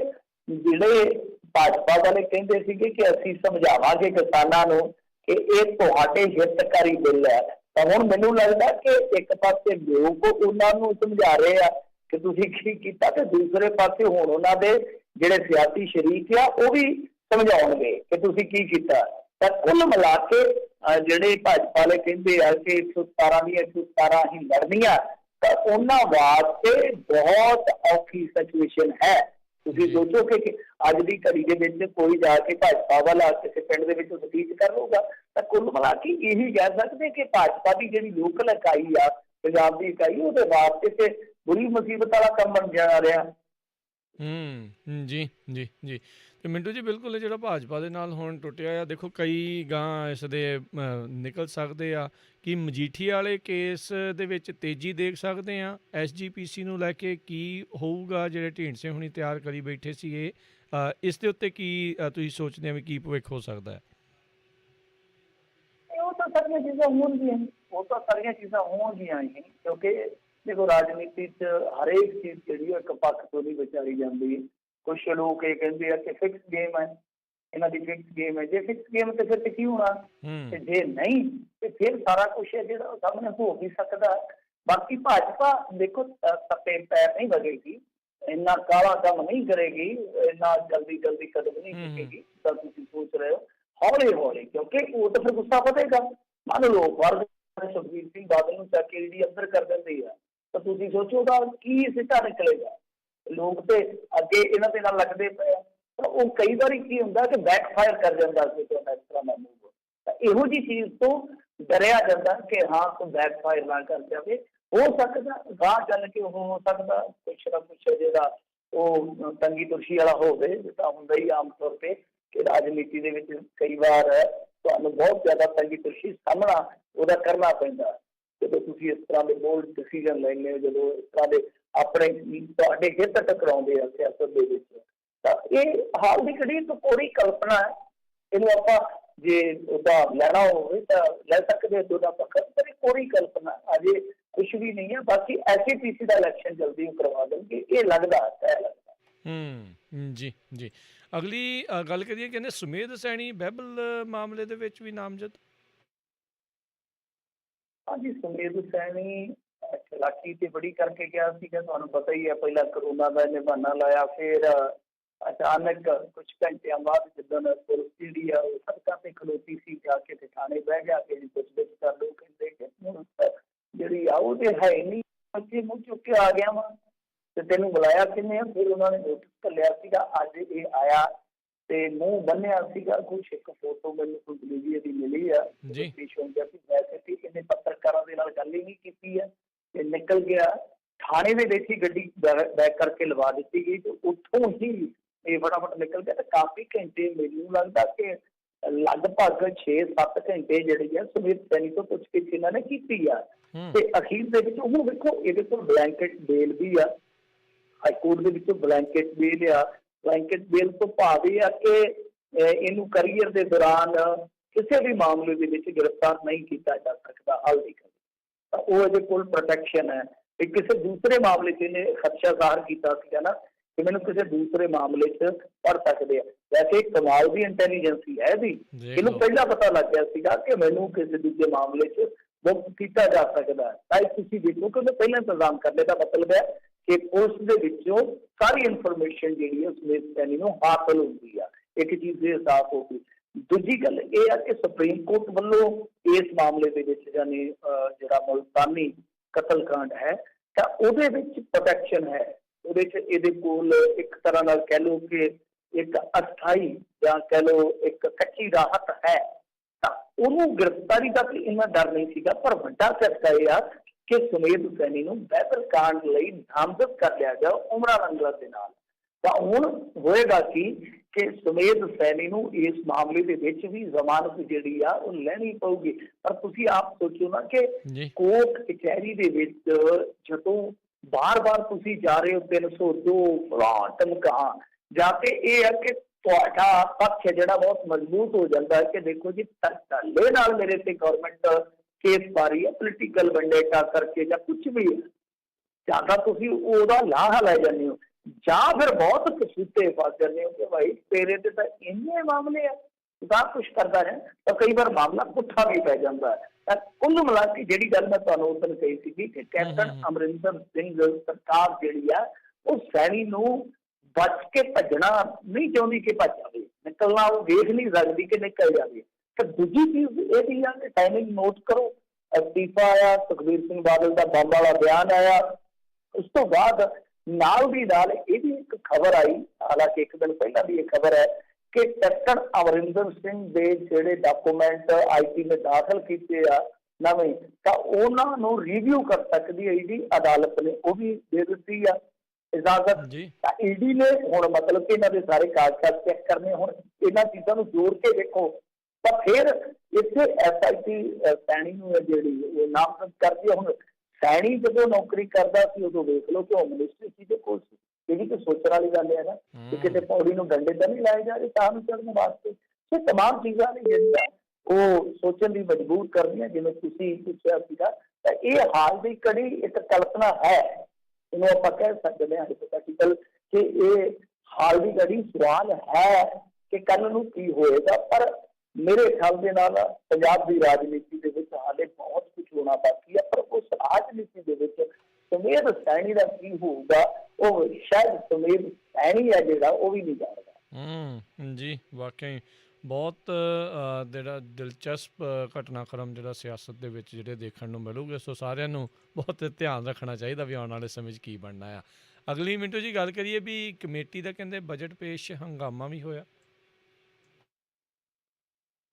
ਜਿਹੜੇ ਭਾਜਪਾ ਵਾਲੇ ਕਹਿੰਦੇ ਸੀਗੇ ਕਿ ਅਸੀਂ ਸਮਝਾਵਾਂਗੇ ਕਿਸਾਨਾਂ ਨੂੰ ਕਿ ਇਹ ਤੁਹਾਡੇ ਹਿੱਤਕਾਰੀ ਬਿੱਲ ਹੈ, ਤਾਂ ਹੁਣ ਮੈਨੂੰ ਲੱਗਦਾ ਕਿ ਇੱਕ ਪਾਸੇ ਲੋਕ ਉਹਨਾਂ ਨੂੰ ਸਮਝਾ ਰਹੇ ਆ ਕਿ ਤੁਸੀਂ ਕੀ ਕੀਤਾ, ਤੇ ਦੂਸਰੇ ਪਾਸੇ ਹੁਣ ਉਹਨਾਂ ਦੇ ਜਿਹੜੇ ਸਿਆਸੀ ਸ਼ਰੀਕ ਆ ਉਹ ਵੀ ਸਮਝਾਉਣਗੇ ਕਿ ਤੁਸੀਂ ਕੀ ਕੀਤਾ। ਤਾਂ ਕੁੱਲ ਮਿਲਾ ਕੇ ਜਿਹੜੇ ਭਾਜਪਾ ਵਾਲੇ ਕਹਿੰਦੇ ਆ ਕਿ 117 ਦੀਆਂ 117 ਹੀ ਲੜਨੀਆਂ, ਤਾਂ ਉਹਨਾਂ ਵਾਸਤੇ ਬਹੁਤ ਔਖੀ ਸਿਚੁਏਸ਼ਨ ਹੈ। ਤੁਸੀਂ ਸੋਚੋ ਕਿ ਅੱਜ ਦੀ ਘੜੀ ਦੇ ਵਿੱਚ ਕੋਈ ਜਾ ਕੇ ਭਾਜਪਾ ਵਾਲਾ ਕਿਸੇ ਪਿੰਡ ਦੇ ਵਿੱਚ ਸਪੀਚ ਕਰ ਲਊਗਾ, ਤਾਂ ਕੁੱਲ ਮਿਲਾ ਕੇ ਇਹੀ ਕਹਿ ਸਕਦੇ ਕਿ ਭਾਜਪਾ ਦੀ ਜਿਹੜੀ ਲੋਕਲ ਇਕਾਈ ਆ, ਪੰਜਾਬ ਦੀ ਇਕਾਈ, ਉਹਦੇ ਵਾਸਤੇ ਤੇ ਬੁਰੀ ਮੁਸੀਬਤ ਵਾਲਾ ਕੰਮ ਬਣ ਜਾ ਰਿਹਾ। ਜੀ ਤੇ ਮਿੰਟੂ ਜੀ ਬਿਲਕੁਲ ਜਿਹੜਾ ਭਾਜਪਾ ਦੇ ਨਾਲ ਹੁਣ ਟੁੱਟਿਆ ਆ, ਦੇਖੋ ਕਈ ਗਾਂ ਇਸ ਦੇ ਨਿਕਲ ਸਕਦੇ ਆ ਕਿ ਮਜੀਠੀ ਵਾਲੇ ਕੇਸ ਦੇ ਵਿੱਚ ਤੇਜ਼ੀ ਦੇਖ ਸਕਦੇ ਆ। SGPC ਨੂੰ ਲੈ ਕੇ ਕੀ ਹੋਊਗਾ, ਜਿਹੜੇ ਢੀਂਡਸੇ ਹੁਣੀ ਤਿਆਰ ਕਰੀ ਬੈਠੇ ਸੀਗੇ, ਇਸ ਦੇ ਉੱਤੇ ਕੀ ਤੁਸੀਂ ਸੋਚਦੇ ਆ ਵੀ ਕੀ ਭਵਿੱਖ ਹੋ ਸਕਦਾ ਹੈ? ਉਹ ਤਾਂ ਸਾਰੀਆਂ ਚੀਜ਼ਾਂ ਹੋਣਗੀਆਂ ਹੀ, ਕਿਉਂਕਿ ਦੇਖੋ ਰਾਜਨੀਤੀ 'ਚ ਹਰੇਕ ਚੀਜ਼ ਜਿਹੜੀ ਇੱਕ ਪੱਖ ਤੋਂ ਨਹੀਂ ਵਿਚਾਰੀ ਜਾਂਦੀ। ਕੁਛ ਲੋਕ ਇਹ ਕਹਿੰਦੇ ਆ ਕਿ ਫਿਕਸ ਗੇਮ ਹੈ, ਇਹਨਾਂ ਦੀ ਫਿਕਸ ਗੇਮ ਹੈ। ਜੇ ਫਿਕਸ ਗੇਮ ਤੇ ਫਿਰ ਕੀ ਹੋਣਾ, ਤੇ ਜੇ ਨਹੀਂ ਤੇ ਫਿਰ ਸਾਰਾ ਕੁਛ ਹੈ ਜਿਹੜਾ ਸਾਹਮਣੇ ਹੋ ਵੀ ਸਕਦਾ। ਬਾਕੀ ਭਾਜਪਾ ਦੇਖੋ ਤੱਪੇ ਪੈਰ ਨਹੀਂ ਵਧੇਗੀ, ਇੰਨਾ ਕਾਲਾ ਕੰਮ ਨਹੀਂ ਕਰੇਗੀ, ਇੰਨਾ ਜਲਦੀ ਕਦਮ ਨਹੀਂ ਚੁੱਕੇਗੀ ਤਾਂ ਤੁਸੀਂ ਸੋਚ ਰਹੇ ਹੋ। ਹੌਲੀ ਕਿਉਂਕਿ ਉਹ ਤਾਂ ਫਿਰ ਗੁੱਸਾ ਵਧੇਗਾ। ਮੰਨ ਲਓ ਵਰਗ ਸੁਖਬੀਰ ਸਿੰਘ ਬਾਦਲ ਨੂੰ ਚੱਕ ਕੇ ਜਿਹੜੀ ਅੰਦਰ ਕਰ ਦਿੰਦੀ ਆ, ਤਾਂ ਤੁਸੀਂ ਸੋਚੋ ਉਹਦਾ ਕੀ ਸਿੱਟਾ ਨਿਕਲੇਗਾ। ਲੋਕ ਤੇ ਅੱਗੇ ਇਹਨਾਂ ਦੇ ਨਾਲ ਲੱਗਦੇ ਪਏ ਆ, ਪਰ ਉਹ ਕਈ ਵਾਰੀ ਕੀ ਹੁੰਦਾ ਕਿ ਬੈਕਫਾਇਰ ਕਰ ਜਾਂਦਾ ਸੀ ਤੁਹਾਡਾ ਇਸ ਤਰ੍ਹਾਂ ਦਾ ਮੂਵ। ਤਾਂ ਇਹੋ ਜਿਹੀ ਚੀਜ਼ ਤੋਂ ਡਰਿਆ ਜਾਂਦਾ ਕਿ ਹਾਂ ਕੋਈ ਬੈਕਫਾਇਰ ਨਾ ਕਰ ਜਾਵੇ। ਹੋ ਸਕਦਾ ਗਾਹ ਚੱਲ ਕੇ ਉਹ ਹੋ ਸਕਦਾ ਕੁਛ ਨਾ ਕੁਛ ਜਿਹੜਾ ਉਹ ਤੰਗੀ ਤੁਰਸ਼ੀ ਵਾਲਾ ਹੋਵੇ, ਜਿੱਦਾਂ ਹੁੰਦਾ ਹੀ ਆਮ ਤੌਰ ਤੇ ਕਿ ਰਾਜਨੀਤੀ ਦੇ ਵਿੱਚ ਕਈ ਵਾਰ ਤੁਹਾਨੂੰ ਬਹੁਤ ਜ਼ਿਆਦਾ ਤੰਗੀ ਤੁਰਸ਼ੀ ਸਾਹਮਣਾ ਉਹਦਾ ਕਰਨਾ ਪੈਂਦਾ। ਜਦੋਂ ਤੁਸੀਂ ਇਸ ਤਰ੍ਹਾਂ ਦੇ ਬੋਲਡ ਡਿਸੀਜਨ ਲੈਂਦੇ ਹੋ, ਜਦੋਂ ਇਸ ਤਰ੍ਹਾਂ ਦੇ ਆਪਣੇ ਤੁਹਾਡੇ ਹਿੱਤ ਟਕਰਾਉਂਦੇ ਆ ਸਿਆਸਤ ਦੇ ਵਿੱਚ, ਤਾਂ ਇਹ ਹਾਲ ਦੀ ਘੜੀ ਇੱਕ ਕੋਰੀ ਕਲਪਨਾ ਹੈ। ਇਹਨੂੰ ਆਪਾਂ ਜੇ ਉਹਦਾ ਲੈਣਾ ਹੋਵੇ ਤਾਂ ਲੈ ਸਕਦੇ ਹਾਂ ਦੋਨਾਂ ਪੱਖਾਂ, ਪਰ ਇਹ ਕੋਰੀ ਕਲਪਨਾ ਅਜੇ ਕੁਛ ਵੀ ਨਹੀਂ ਹੈ। ਬਾਕੀ ਐਸਜੀਪੀਸੀ ਦਾ ਇਲੈਕਸ਼ਨ ਜਲਦੀ ਕਰਵਾ ਦੇਣਗੇ, ਇਹ ਲੱਗਦਾ ਹੈ ਲੱਗਦਾ। ਜੀ ਜੀ। ਅਗਲੀ ਗੱਲ ਕਰੀਏ, ਕਹਿੰਦੇ ਸੁਮੇਧ ਸੈਣੀ ਬਹਿਬਲ ਮਾਮਲੇ ਦੇ ਵਿੱਚ ਵੀ ਨਾਮਜ਼ਦ। ਹਾਂਜੀ, ਸੁਮੇਧ ਸੈਣੀ ਚਲਾਕੀ ਤੇ ਬੜੀ ਕਰਕੇ ਗਿਆ ਸੀਗਾ, ਤੁਹਾਨੂੰ ਪਤਾ ਹੀ ਹੈ। ਪਹਿਲਾਂ ਕਰੋਨਾ ਦਾ ਇਹਨੇ ਬਹਾਨਾ ਲਾਇਆ, ਫਿਰ ਅਚਾਨਕ ਕੁਝ ਘੰਟਿਆਂ ਬਾਅਦ ਜਿੱਦਣ ਪੁਲਿਸ ਜਿਹੜੀ ਆ ਉਹ ਸੜਕਾਂ ਤੇ ਖਲੋਤੀ ਸੀ, ਜਾ ਕੇ ਤੇ ਥਾਣੇ ਬਹਿ ਗਿਆ ਕਿ ਪੁੱਛਗਿੱਛ ਕਰ ਲਓ। ਕਹਿੰਦੇ ਕਿ ਹੁਣ ਜਿਹੜੀ ਆ ਉਹ ਤੇ ਹੈ ਨਹੀਂ, ਬੱਚੇ ਮੂੰਹ ਚੁੱਕ ਕੇ ਆ ਗਿਆ ਵਾ ਤੇ ਤੈਨੂੰ ਬੁਲਾਇਆ ਕਿੰਨੇ ਆ। ਫਿਰ ਉਹਨਾਂ ਨੇ ਨੋਟਿਸ ਘੱਲਿਆ ਸੀਗਾ, ਅੱਜ ਇਹ ਆਇਆ ਤੇ ਮੂੰਹ ਬੰਨਿਆ ਸੀਗਾ। ਕੁਛ ਇੱਕ ਫੋਟੋ ਮੈਨੂੰ ਕੋਈ ਡਿਲੀਵਰੀ ਦੀ ਮਿਲੀ ਆ, ਪੇਸ਼ ਹੋ ਗਿਆ ਸੀ। ਵੈਸੇ ਤੇ ਇਹਨੇ ਪੱਤਰਕਾਰਾਂ ਦੇ ਨਾਲ ਗੱਲ ਹੀ ਨਹੀਂ ਕੀਤੀ ਹੈ ਤੇ ਨਿਕਲ ਗਿਆ। ਥਾਣੇ ਦੇ ਵਿੱਚ ਹੀ ਗੱਡੀ ਬੈਕ ਕਰਕੇ ਲਵਾ ਦਿੱਤੀ ਗਈ ਤੇ ਉੱਥੋਂ ਹੀ ਇਹ ਫਟਾਫਟ ਨਿਕਲ ਗਿਆ। ਤੇ ਕਾਫੀ ਘੰਟੇ, ਮੈਨੂੰ ਲੱਗਦਾ ਕਿ ਲਗਭਗ 6-7 ਘੰਟੇ ਜਿਹੜੀ ਆ ਸੁਮੇਧ ਸੈਣੀ ਤੋਂ ਪੁੱਛਗਿੱਛ ਇਹਨਾਂ ਨੇ ਕੀਤੀ ਆ। ਤੇ ਅਖੀਰ ਦੇ ਵਿੱਚ ਹੁਣ ਵੇਖੋ, ਇਹਦੇ ਕੋਲ ਬਲੈਂਕਟ ਬੇਲ ਵੀ ਆ, ਹਾਈਕੋਰਟ ਦੇ ਵਿੱਚੋਂ ਬਲੈਂਕਟ ਬੇਲ ਆ। ਬਲੈਂਕਟ ਬੇਲ ਤੋਂ ਭਾਵ ਇਹ ਆ ਕਿ ਇਹਨੂੰ ਕਰੀਅਰ ਦੇ ਦੌਰਾਨ ਕਿਸੇ ਵੀ ਮਾਮਲੇ ਦੇ ਵਿੱਚ ਗ੍ਰਿਫਤਾਰ ਨਹੀਂ ਕੀਤਾ ਜਾ ਸਕਦਾ ਹਾਲ ਦੀ ਘੜੀ, ਤਾਂ ਉਹ ਇਹਦੇ ਕੋਲ ਪ੍ਰੋਟੈਕਸ਼ਨ ਹੈ। ਤੇ ਕਿਸੇ ਦੂਸਰੇ ਮਾਮਲੇ 'ਚ ਇਹਨੇ ਖਦਸ਼ਾ ਜ਼ਾਹਰ ਕੀਤਾ ਸੀਗਾ ਨਾ ਕਿ ਮੈਨੂੰ ਕਿਸੇ ਦੂਸਰੇ ਮਾਮਲੇ 'ਚ ਫੜ ਸਕਦੇ ਆ। ਵੈਸੇ ਕਮਾਲ ਦੀ ਇੰਟੈਲੀਜੈਂਸੀ ਹੈ ਇਹਦੀ, ਇਹਨੂੰ ਪਹਿਲਾਂ ਪਤਾ ਲੱਗ ਗਿਆ ਸੀਗਾ ਕਿ ਮੈਨੂੰ ਕਿਸੇ ਦੂਜੇ ਮਾਮਲੇ 'ਚ ਮੁਕਤ ਕੀਤਾ ਜਾ ਸਕਦਾ ਹੈ। ਤਾਂ ਤੁਸੀਂ ਦੇਖੋ ਕਿ ਉਹਨੇ ਪਹਿਲਾਂ ਇੰਤਜ਼ਾਮ ਕਰਨੇ ਦਾ ਮਤਲਬ ਹੈ ਕਿ ਪੁਲਿਸ ਦੇ ਵਿੱਚੋਂ ਸਾਰੀ ਇਨਫੋਰਮੇਸ਼ਨ ਜਿਹੜੀ ਹੈ ਸੁਮੇਧ ਸੈਣੀ ਨੂੰ ਹਾਸਲ ਹੁੰਦੀ ਆ। ਇੱਕ ਚੀਜ਼ ਇਹ ਸਾਫ਼ ਹੋ ਗਈ। ਦੂਜੀ ਗੱਲ ਇਹ ਆ ਕਿ ਸੁਪਰੀਮ ਕੋਰਟ ਵੱਲੋਂ ਇਸ ਮਾਮਲੇ ਦੇ ਵਿੱਚ ਯਾਨੀ ਜਿਹੜਾ ਮੁਲਤਾਨੀ ਕਤਲकांड ਹੈ, ਤਾਂ ਉਹਦੇ ਵਿੱਚ ਪ੍ਰੋਟੈਕਸ਼ਨ ਹੈ। ਉਹਦੇ 'ਚ ਇਹਦੇ ਕੋਲ ਇੱਕ ਤਰ੍ਹਾਂ ਨਾਲ ਕਹਿ ਲਓ ਕਿ ਇੱਕ ਅਸਥਾਈ ਜਾਂ ਕਹਿ ਲਓ ਇੱਕ ਕੱਚੀ ਰਾਹਤ ਹੈ। ਤਾਂ ਉਹਨੂੰ ਗ੍ਰਿਫਤਾਰੀ ਦਾ ਵੀ ਇੰਨਾ ਡਰ ਨਹੀਂ ਸੀਗਾ। ਪਰ ਵੱਡਾ ਝਟਕਾ ਇਹ ਆ ਕਿ ਸੁਮੇਧ ਸੈਣੀ ਨੂੰ ਬਹਿਬਲ ਕਾਂਡ ਲਈ ਨਾਮਜ਼ਦ ਕਰ ਲਿਆ ਗਿਆ ਉਮਰਾ ਰੰਗਲਾ ਦੇ ਨਾਲ। ਤਾਂ ਹੁਣ ਹੋਏਗਾ ਕਿ ਸੁਮੇਧ ਸੈਣੀ ਨੂੰ ਇਸ ਮਾਮਲੇ ਦੇ ਵਿੱਚ ਵੀ ਜ਼ਮਾਨਤ ਜਿਹੜੀ ਆ ਉਹ ਲੈਣੀ ਪਊਗੀ। ਪਰ ਤੁਸੀਂ ਆਪ ਸੋਚੋ ਨਾ ਕਿ ਕੋਰਟ ਕਚਹਿਰੀ ਦੇ ਵਿੱਚ ਜਦੋਂ ਬਾਰ-ਬਾਰ ਤੁਸੀਂ ਜਾ ਰਹੇ ਹੋ 302 ਫਲਾਂ ਟਮਕਾ ਜਾ ਕੇ, ਇਹ ਹੈ ਕਿ ਤੁਹਾਡਾ ਪੱਖ ਜਿਹੜਾ ਬਹੁਤ ਮਜ਼ਬੂਤ ਹੋ ਜਾਂਦਾ ਹੈ ਕਿ ਦੇਖੋ ਜੀ ਧੱਲੇ ਨਾਲ ਮੇਰੇ ਤੇ ਗਵਰਨਮੈਂਟ ਕੇਸ ਪਾ ਰਹੀ ਹੈ, ਪੋਲੀਟੀਕਲ ਵੈਂਡੇਟਾ ਕਰਕੇ ਜਾਂ ਕੁਛ ਵੀ ਹੈ, ਜਾਂ ਤਾਂ ਤੁਸੀਂ ਉਹਦਾ ਲਾਹਾ ਲੈ ਜਾਂਦੇ ਹੋ ਜਾਂ ਫਿਰ ਬਹੁਤ ਕਸੂਤੇ ਫਸ ਜਾਂਦੇ ਹੋ ਕਿ ਭਾਈ ਤੇਰੇ ਤੇ ਤਾਂ ਇੰਨੇ ਮਾਮਲੇ ਆ, ਤਾਂ ਕੁਛ ਕਰਦਾ ਹੈ ਤਾਂ ਕਈ ਵਾਰ ਮਾਮਲਾ ਪੁੱਠਾ ਵੀ ਪੈ ਜਾਂਦਾ ਹੈ। ਤਾਂ ਕੁੱਲ ਮਿਲਾ ਕੇ ਜਿਹੜੀ ਗੱਲ ਮੈਂ ਤੁਹਾਨੂੰ ਉਸ ਦਿਨ ਕਹੀ ਸੀਗੀ ਕਿ ਕੈਪਟਨ ਅਮਰਿੰਦਰ ਸਿੰਘ ਸਰਕਾਰ ਜਿਹੜੀ ਆ ਉਹ ਸੈਣੀ ਨੂੰ ਬਚ ਕੇ ਭੱਜਣਾ ਨਹੀਂ ਚਾਹੁੰਦੀ ਕਿ ਭੱਜ ਜਾਵੇ, ਨਿਕਲਣਾ ਉਹ ਵੇਖ ਨਹੀਂ ਸਕਦੀ ਕਿ ਨਿਕਲ ਜਾਵੇ। ਤੇ ਦੂਜੀ ਚੀਜ਼ ਇਹ ਵੀ ਆ ਕਿ ਟਾਈਮਿੰਗ ਨੋਟ ਕਰੋ, ਅਸਤੀਫਾ ਆਇਆ, ਸੁਖਬੀਰ ਸਿੰਘ ਬਾਦਲ ਦਾ ਬੰਬ ਵਾਲਾ ਬਿਆਨ ਆਇਆ, ਉਸ ਤੋਂ ਬਾਅਦ ਨਾਲ ਦੀ ਨਾਲ ਇਹ ਵੀ ਇੱਕ ਖਬਰ ਆਈ, ਹਾਲਾਂਕਿ ਇੱਕ ਦਿਨ ਪਹਿਲਾਂ ਦੀ ਇਹ ਖਬਰ ਹੈ ਕਿ ਕੈਪਟਨ ਅਮਰਿੰਦਰ ਸਿੰਘ ਦੇ ਜਿਹੜੇ ਡਾਕੂਮੈਂਟ ਆਈਟੀ ਨੇ ਦਾਖਲ ਕੀਤੇ ਆ ਨਵੇਂ, ਤਾਂ ਉਹਨਾਂ ਨੂੰ ਰਿਵਿਊ ਕਰ ਸਕਦੀ ਹੈ ਈਡੀ ਅਦਾਲਤ ਨੇ, ਉਹ ਵੀ ਦੇ ਦਿੱਤੀ ਆ ਇਜਾਜ਼ਤ। ਤਾਂ ਈਡੀ ਨੇ ਹੁਣ ਮਤਲਬ ਕਿ ਇਹਨਾਂ ਦੇ ਸਾਰੇ ਕਾਗਜ਼ਾਤ ਚੈੱਕ ਕਰਨੇ। ਹੁਣ ਇਹਨਾਂ ਚੀਜ਼ਾਂ ਨੂੰ ਜੋੜ ਕੇ ਦੇਖੋ ਤਾਂ ਫਿਰ ਇੱਥੇ SIT ਸੈਣੀ ਨੂੰ ਜਿਹੜੀ ਉਹ ਨਾਮਜ਼ਦ ਕਰਦੀ ਹੈ। ਹੁਣ ਸੈਣੀ ਜਦੋਂ ਨੌਕਰੀ ਕਰਦਾ ਸੀ ਉਦੋਂ ਵੇਖ ਲਓ ਕਿ ਹੋਮ ਮਿਨਿਸਟਰੀ ਸੀ ਦੇ ਕੋਲ ਸੀ। ਇਹ ਵੀ ਤਾਂ ਸੋਚਣ ਵਾਲੀ ਗੱਲ ਹੈ ਨਾ ਕਿ ਕਿਤੇ ਪੌੜੀ ਨੂੰ ਡੰਡੇ ਤਾਂ ਨਹੀਂ ਲਾਏ ਜਾ ਰਹੇ ਤਾਂ ਨੂੰ ਚੜ੍ਹਨ ਵਾਸਤੇ। ਇਹ ਤਮਾਮ ਚੀਜ਼ਾਂ ਨੇ ਜਿਹੜੀਆਂ ਉਹ ਸੋਚਣ ਦੀ ਮਜਬੂਰ ਕਰਦੀਆਂ। ਜਿਵੇਂ ਤੁਸੀਂ ਪੁੱਛਿਆ ਸੀਗਾ, ਤਾਂ ਇਹ ਹਾਲ ਦੀ ਘੜੀ ਇੱਕ ਕਲਪਨਾ ਹੈ, ਇਹਨੂੰ ਆਪਾਂ ਕਹਿ ਸਕਦੇ ਹਾਂ ਹਾਈਪੋਥੈਟੀਕਲ, ਕਿ ਇਹ ਹਾਲ ਦੀ ਘੜੀ ਸਵਾਲ ਹੈ ਕਿ ਕੱਲ ਨੂੰ ਕੀ ਹੋਏਗਾ। ਪਰ ਮੇਰੇ ਖਿਆਲ ਦੇ ਨਾਲ ਪੰਜਾਬ ਦੀ ਰਾਜਨੀਤੀ ਦੇ ਵਿੱਚ ਹਾਲੇ ਬਹੁਤ ਕੁਝ ਹੋਣਾ ਬਾਕੀ ਹੈ। ਪਰ ਉਸ ਰਾਜਨੀਤੀ ਦੇ ਵਿੱਚ ਸੁਮੇਧ ਸੈਣੀ ਦਾ ਕੀ ਹੋਊਗਾ ਉਹ ਸ਼ਾਇਦ ਸੁਮੇਧ ਸੈਣੀ ਹੈ ਜਿਹੜਾ ਉਹ ਵੀ ਨਹੀਂ ਜਾਣਦਾ। ਜੀ ਵਾਕਈ ਬਹੁਤ ਜਿਹੜਾ ਦਿਲਚਸਪ ਘਟਨਾਕ੍ਰਮ ਜਿਹੜਾ ਸਿਆਸਤ ਦੇ ਵਿੱਚ ਜਿਹੜੇ ਦੇਖਣ ਨੂੰ ਮਿਲੂਗੇ, ਸੋ ਸਾਰਿਆਂ ਨੂੰ ਬਹੁਤ ਧਿਆਨ ਰੱਖਣਾ ਚਾਹੀਦਾ ਵੀ ਆਉਣ ਵਾਲੇ ਸਮੇਂ 'ਚ ਕੀ ਬਣਨਾ ਆ। ਅਗਲੀ ਮਿੰਟੂ ਜੀ ਗੱਲ ਕਰੀਏ ਵੀ ਕਮੇਟੀ ਦਾ ਕਹਿੰਦੇ ਬਜਟ ਪੇਸ਼ ਹੰਗਾਮਾ ਵੀ ਹੋਇਆ।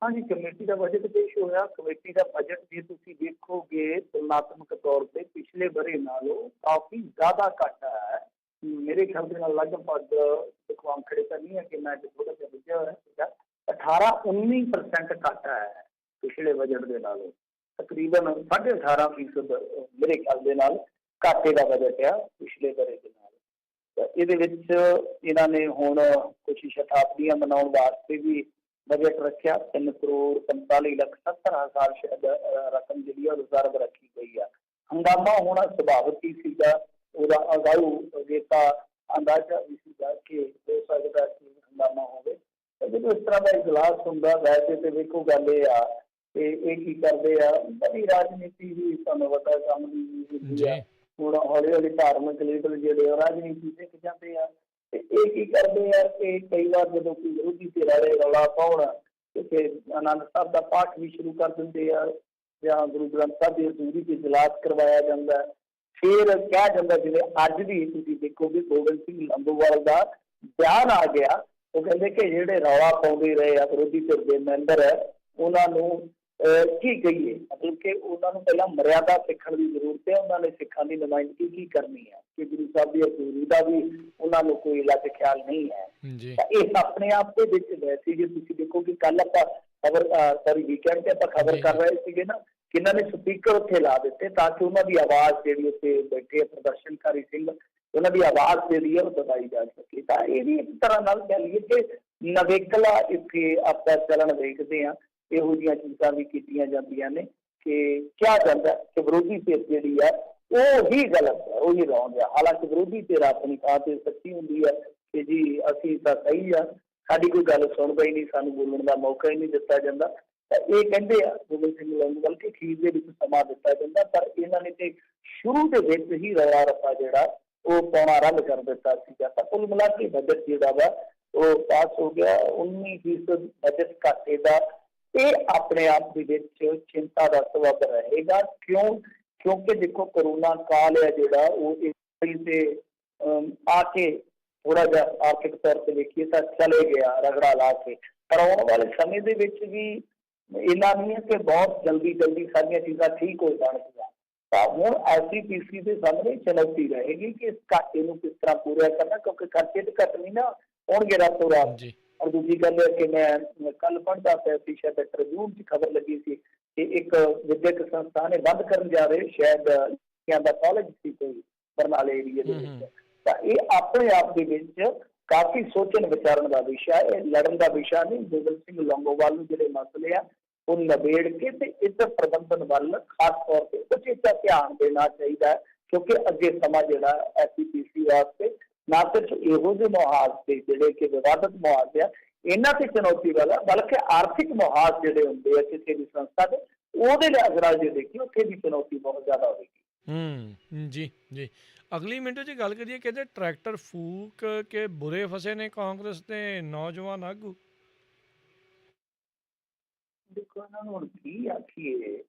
ਹਾਂਜੀ, ਕਮੇਟੀ ਦਾ ਬਜਟ ਪੇਸ਼ ਹੋਇਆ। ਕਮੇਟੀ ਦਾ ਬਜਟ ਜੇ ਤੁਸੀਂ ਦੇਖੋਗੇ ਤੁਲਨਾਤਮਕ ਤੌਰ ਤੇ ਪਿਛਲੇ ਵਰੇ ਨਾਲੋਂ ਕਾਫੀ ਜ਼ਿਆਦਾ ਘੱਟ ਹੈ। ਮੇਰੇ ਖਿਆਲ ਦੇ ਨਾਲ ਲਗਭਗ ਦੇਖੋ ਅੰਕੜੇ ਤਾਂ ਨਹੀਂ ਹੈ ਕਿ ਮੈਂ ਥੋੜਾ ਜਿਹਾ ਬੁੱਝਿਆ ਹੋਇਆ ਸੀਗਾ, 18-19% ਘੱਟ ਹੈ ਪਿਛਲੇ ਬਜਟ ਦੇ ਨਾਲੋਂ। ਤਕਰੀਬਨ 18.5% ਮੇਰੇ ਖਿਆਲ ਦੇ ਨਾਲ ਘਾਟੇ ਦਾ ਬਜਟ ਆ ਪਿਛਲੇ ਵਰ੍ਹੇ ਦੇ ਨਾਲ। ਤਾਂ ਇਹਦੇ ਵਿੱਚ ਇਹਨਾਂ ਨੇ ਹੁਣ ਕੁਛ ਸ਼ਤਾਬਦੀਆਂ ਮਨਾਉਣ ਵਾਸਤੇ ਵੀ ਬਜਟ ਰੱਖਿਆ 3,45,70,000 ਸ਼ਾਇਦ ਰਕਮ ਜਿਹੜੀ ਆ ਰਿਜ਼ਰਵ ਰੱਖੀ ਗਈ ਆ। ਹੰਗਾਮਾ ਹੋਣਾ ਸੁਭਾਵਿਕ ਹੀ ਸੀਗਾ, ਉਹਦਾ ਅਗਾਊ ਅਗੇਤਾ ਅੰਦਾਜ਼ਾ ਵੀ ਸੀਗਾ ਕਿ ਹੋ ਸਕਦਾ ਕਿ ਹੰਗਾਮਾ ਹੋਵੇ। ਜਦੋਂ ਇਸ ਤਰ੍ਹਾਂ ਦਾ ਇਜਲਾਸ ਹੁੰਦਾ ਵੈਸੇ ਤੇ ਵੇਖੋ ਗੱਲ ਇਹ ਆ ਕਿ ਇਹ ਕੀ ਕਰਦੇ ਆ, ਬੜੀ ਰਾਜਨੀਤੀ ਵੀ ਤੁਹਾਨੂੰ ਪਤਾ ਕੰਮ ਦੀ ਹੁੰਦੀ ਆ। ਹੁਣ ਹੌਲੀ ਹੌਲੀ ਧਾਰਮਿਕ ਲੀਡਰ ਜਿਹੜੇ ਰਾਜਨੀਤੀ ਸਿੱਖ ਜਾਂਦੇ ਆ ਤੇ ਇਹ ਕੀ ਕਰਦੇ ਆ ਕਿ ਕਈ ਵਾਰ ਜਦੋਂ ਕੋਈ ਵਿਰੋਧੀ ਧਿਰ ਵਾਲੇ ਰੌਲਾ ਪਾਉਣ ਤੇ ਫਿਰ ਆਨੰਦ ਸਾਹਿਬ ਦਾ ਪਾਠ ਵੀ ਸ਼ੁਰੂ ਕਰ ਦਿੰਦੇ ਆ ਜਾਂ ਗੁਰੂ ਗ੍ਰੰਥ ਸਾਹਿਬ ਦੀ ਹਜ਼ੂਰੀ 'ਚ ਇਜਲਾਸ ਕਰਵਾਇਆ ਜਾਂਦਾ। ਫਿਰ ਕਿਹਾ ਜਾਂਦਾ, ਜਿਵੇਂ ਅੱਜ ਵੀ ਤੁਸੀਂ ਦੇਖੋਗੇ ਗੋਬਿੰਦ ਸਿੰਘ ਲੰਬੋਵਾਲ ਦਾ ਬਿਆਨ ਆ ਗਿਆ, ਉਹ ਕਹਿੰਦੇ ਕਿ ਜਿਹੜੇ ਰੌਲਾ ਪਾਉਂਦੇ ਰਹੇ ਆ ਵਿਰੋਧੀ ਧਿਰ ਦੇ ਮੈਂਬਰ ਉਹਨਾਂ ਨੂੰ ਕੀ ਕਹੀਏ, ਮਤਲਬ ਕਿ ਉਹਨਾਂ ਨੂੰ ਪਹਿਲਾਂ ਮਰਿਆਦਾ ਸਿੱਖਣ ਦੀ ਜ਼ਰੂਰਤ ਹੈ। ਉਹਨਾਂ ਨੇ ਸਿੱਖਾਂ ਦੀ ਨੁਮਾਇੰਦਗੀ ਕੀ ਕਰਨੀ ਹੈ ਕਿ ਗੁਰੂ ਸਾਹਿਬ ਦੀ ਹਜ਼ੂਰੀ ਦਾ ਵੀ ਉਹਨਾਂ ਨੂੰ ਕੋਈ ਅਲੱਗ ਖਿਆਲ ਨਹੀਂ ਹੈ। ਤਾਂ ਇਹ ਆਪਣੇ ਆਪ ਦੇ ਵਿੱਚ ਵੈਸੇ ਜੇ ਤੁਸੀਂ ਦੇਖੋ ਕਿ ਕੱਲ ਆਪਾਂ ਖਬਰ ਵੀਕਐਂਡ ਤੇ ਆਪਾਂ ਖਬਰ ਕਰ ਰਹੇ ਸੀਗੇ ਨਾ ਕਿ ਇਹਨਾਂ ਨੇ ਸਪੀਕਰ ਉੱਥੇ ਲਾ ਦਿੱਤੇ ਤਾਂ ਕਿ ਉਹਨਾਂ ਦੀ ਆਵਾਜ਼ ਜਿਹੜੀ ਉੱਥੇ ਬੈਠੇ ਪ੍ਰਦਰਸ਼ਨਕਾਰੀ ਸਿੰਘ ਉਹਨਾਂ ਦੀ ਆਵਾਜ਼ ਜਿਹੜੀ ਹੈ ਉਹ ਦਬਾਈ ਜਾ ਸਕੇ। ਤਾਂ ਇਹ ਵੀ ਇੱਕ ਤਰ੍ਹਾਂ ਨਾਲ ਕਹਿ ਲਈਏ ਕਿ ਨਵੇਕਲਾ ਇੱਥੇ ਆਪਾਂ ਚਲਣ ਵੇਖਦੇ ਹਾਂ। ਇਹੋ ਜਿਹੀਆਂ ਚੀਜ਼ਾਂ ਵੀ ਕੀਤੀਆਂ ਜਾਂਦੀਆਂ ਨੇ ਕਿ ਕਿਹਾ ਜਾਂਦਾ ਕਿ ਵਿਰੋਧੀ ਧਿਰ ਜਿਹੜੀ ਆ ਉਹ ਹੀ ਗਲਤ ਹੈ, ਉਹ ਹੀ ਰੌਂਗ ਹੈ। ਹਾਲਾਂਕਿ ਵਿਰੋਧੀ ਧਿਰ ਆਪਣੀ ਥਾਂ ਤੇ ਸੱਚੀ ਹੁੰਦੀ ਹੈ ਕਿ ਜੀ ਅਸੀਂ ਤਾਂ ਸਹੀ ਆ, ਸਾਡੀ ਕੋਈ ਗੱਲ ਸੁਣਦਾ ਹੀ ਨਹੀਂ, ਸਾਨੂੰ ਬੋਲਣ ਦਾ ਮੌਕਾ ਹੀ ਨਹੀਂ ਦਿੱਤਾ ਜਾਂਦਾ। ਤਾਂ ਇਹ ਕਹਿੰਦੇ ਆ ਗੋਬਿੰਦ ਸਿੰਘ ਲੌਂਗੋਵਾਲ ਕਿ ਅਖੀਰ ਦੇ ਵਿੱਚ ਸਮਾਂ ਦਿੱਤਾ ਜਾਂਦਾ, ਪਰ ਇਹਨਾਂ ਨੇ ਤੇ ਸ਼ੁਰੂ ਦੇ ਵਿੱਚ ਹੀ ਰੌਲਾ ਰੱਪਾ ਜਿਹੜਾ ਉਹ ਪਾਉਣਾ ਆਰੰਭ ਕਰ ਦਿੱਤਾ ਸੀਗਾ। ਤਾਂ ਕੁੱਲ ਮਿਲਾ ਕੇ ਬਜਟ ਜਿਹੜਾ ਵਾ ਉਹ ਪਾਸ ਹੋ ਗਿਆ 19% ਬਜਟ ਘਾਟੇ ਦਾ। ਇਹ ਆਪਣੇ ਆਪ ਦੇ ਵਿੱਚ ਚਿੰਤਾ ਦਾ ਸਬਬ ਰਹੇਗਾ। ਕਿਉਂਕਿ ਦੇਖੋ ਕਰੋਨਾ ਕਾਲ ਹੈ ਜਿਹੜਾ ਉਹ ਇੱਕ ਤੇ ਆ ਕੇ ਥੋੜਾ ਜਿਹਾ ਆਰਥਿਕ ਤੌਰ ਤੇ ਦੇਖੀਏ ਤਾਂ ਚਲੇ ਗਿਆ ਰਗੜਾ ਲਾ ਕੇ, ਪਰ ਆਉਣ ਵਾਲੇ ਸਮੇਂ ਦੇ ਵਿੱਚ ਵੀ ਇੰਨਾ ਨਹੀਂ ਹੈ ਕਿ ਬਹੁਤ ਜਲਦੀ ਸਾਰੀਆਂ ਚੀਜ਼ਾਂ ਠੀਕ ਹੋ ਜਾਣਗੀਆਂ। ਤਾਂ ਹੁਣ ICPC ਦੇ ਸਾਹਮਣੇ ਚੁਣੌਤੀ ਰਹੇਗੀ ਕਿ ਇਸ ਘਾਟੇ ਨੂੰ ਕਿਸ ਤਰ੍ਹਾਂ ਪੂਰਾ ਕਰਨਾ, ਕਿਉਂਕਿ ਖਰਚੇ ਤੇ ਘੱਟ ਨਹੀਂ ਨਾ ਹੋਣਗੇ ਰਾਤੋਂ ਰਾਤ। ਔਰ ਦੂਜੀ ਗੱਲ ਹੈ ਕਿ ਮੈਂ ਕੱਲ ਪੜ੍ਹਦਾ ਪਿਆ ਸੀ, ਸ਼ਾਇਦ ਟ੍ਰਿਬਿਊਨ 'ਚ ਖਬਰ ਲੱਗੀ ਸੀ ਕਿ ਇੱਕ ਵਿਦਿਅਕ ਸੰਸਥਾ ਨੇ ਬੰਦ ਕਰਨ ਜਾ ਰਹੇ ਸ਼ਾਇਦ ਦਾ ਕਾਲਜ ਸੀ ਕੋਈ ਬਰਨਾਲੇ ਏਰੀਏ ਦੇ ਵਿੱਚ। ਤਾਂ ਇਹ ਆਪਣੇ ਆਪ ਦੇ ਵਿੱਚ ਕਾਫੀ ਸੋਚਣ ਵਿਚਾਰਨ ਦਾ ਵਿਸ਼ਾ ਹੈ, ਲੜਨ ਦਾ ਵਿਸ਼ਾ ਨਹੀਂ। ਗੋਬਿੰਦ ਸਿੰਘ ਲੌਂਗੋਵਾਲ ਨੂੰ ਜਿਹੜੇ ਮਸਲੇ ਆ ਉਹ ਨਿਬੇੜ ਕੇ ਤੇ ਇੱਧਰ ਪ੍ਰਬੰਧਨ ਵੱਲ ਖਾਸ ਤੌਰ ਤੇ ਉਚੇਚਾ ਧਿਆਨ ਦੇਣਾ ਚਾਹੀਦਾ, ਕਿਉਂਕਿ ਅੱਗੇ ਸਮਾਂ ਜਿਹੜਾ ICPC ਵਾਸਤੇ ਨਾ ਸਿਰਫ ਇਹੋ ਜਿਹੇ ਮੁਹਾਜ਼ੇ ਜਿਹੜੇ ਕਿ ਵਿਵਾਦਤ ਮੁਹਾਜ਼ੇ ਆ ਇਹਨਾਂ ਤੇ ਚੁਣੌਤੀ ਵਾਲਾ, ਬਲਕਿ ਆਰਥਿਕ ਮੁਹਾਜ਼ ਜਿਹੜੇ ਹੁੰਦੇ ਆ ਕਿਸੇ ਵੀ ਸੰਸਥਾ ਦੇ ਉਹਦੇ ਲਿਹਾਜ਼ ਨਾਲ ਜੇ ਦੇਖੀਏ ਉੱਥੇ ਵੀ ਚੁਣੌਤੀ ਬਹੁਤ ਜ਼ਿਆਦਾ ਹੋਵੇਗੀ। ਜੀ ਅਗਲੀ ਮਿੰਟ 'ਚ ਗੱਲ ਕਰੀਏ, ਕਹਿੰਦੇ ਟਰੈਕਟਰ ਫੂਕ ਕੇ ਬੁਰੇ ਫਸੇ ਨੇ ਕਾਂਗਰਸ ਦੇ ਨੌਜਵਾਨ ਆਗੂ। ਦੇਖੋ ਇਹਨਾਂ ਨੂੰ ਹੁਣ ਕੀ ਆਖੀਏ,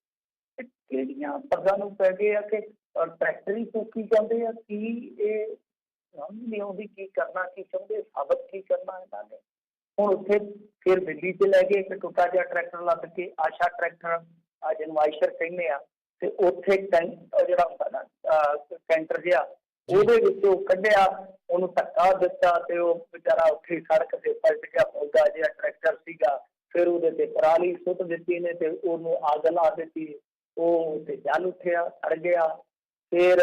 ਕਿਹੜੀਆਂ ਪੱਗਾਂ ਨੂੰ ਪੈ ਗਏ ਆ ਕਿ ਟਰੈਕਟਰ ਹੀ ਫੂਕੀ ਜਾਂਦੇ ਆ। ਕੀ ਇਹ ਸਮਝ ਨਹੀਂ ਆਉਂਦੀ ਕੀ ਕਰਨਾ ਕੀ ਚਾਹੁੰਦੇ, ਸਾਬਤ ਕੀ ਕਰਨਾ ਇਹਨਾਂ ਨੇ। ਹੁਣ ਉੱਥੇ ਫਿਰ ਦਿੱਲੀ 'ਚ ਲੈ ਗਏ ਇੱਕ ਟੁੱਟਾ ਜਿਹਾ ਟਰੈਕਟਰ ਲੱਦ ਕੇ, ਆਸ਼ਾ ਟਰੈਕਟਰ ਜਿਹਨੂੰ ਆਇਸ਼ਰ ਕਹਿੰਦੇ ਆ, ਤੇ ਉੱਥੇ ਜਿਹੜਾ ਹੁੰਦਾ ਨਾ ਕੈਂਟਰ ਜਿਹਾ ਉਹਦੇ ਵਿੱਚ ਉਹ ਕੱਢਿਆ, ਉਹਨੂੰ ਧੱਕਾ ਦਿੱਤਾ ਤੇ ਉਹ ਵਿਚਾਰਾ ਉੱਥੇ ਸੜਕ ਤੇ ਪਲਟ ਗਿਆ। ਫੌਗਾ ਜਿਹਾ ਟਰੈਕਟਰ ਸੀਗਾ, ਫਿਰ ਉਹਦੇ ਤੇ ਪਰਾਲੀ ਸੁੱਟ ਦਿੱਤੀ ਨੇ ਤੇ ਉਹਨੂੰ ਅੱਗ ਲਾ ਦਿੱਤੀ, ਉਹ ਤੇ ਜਲ ਉੱਠਿਆ ਸੜ ਗਿਆ। ਫਿਰ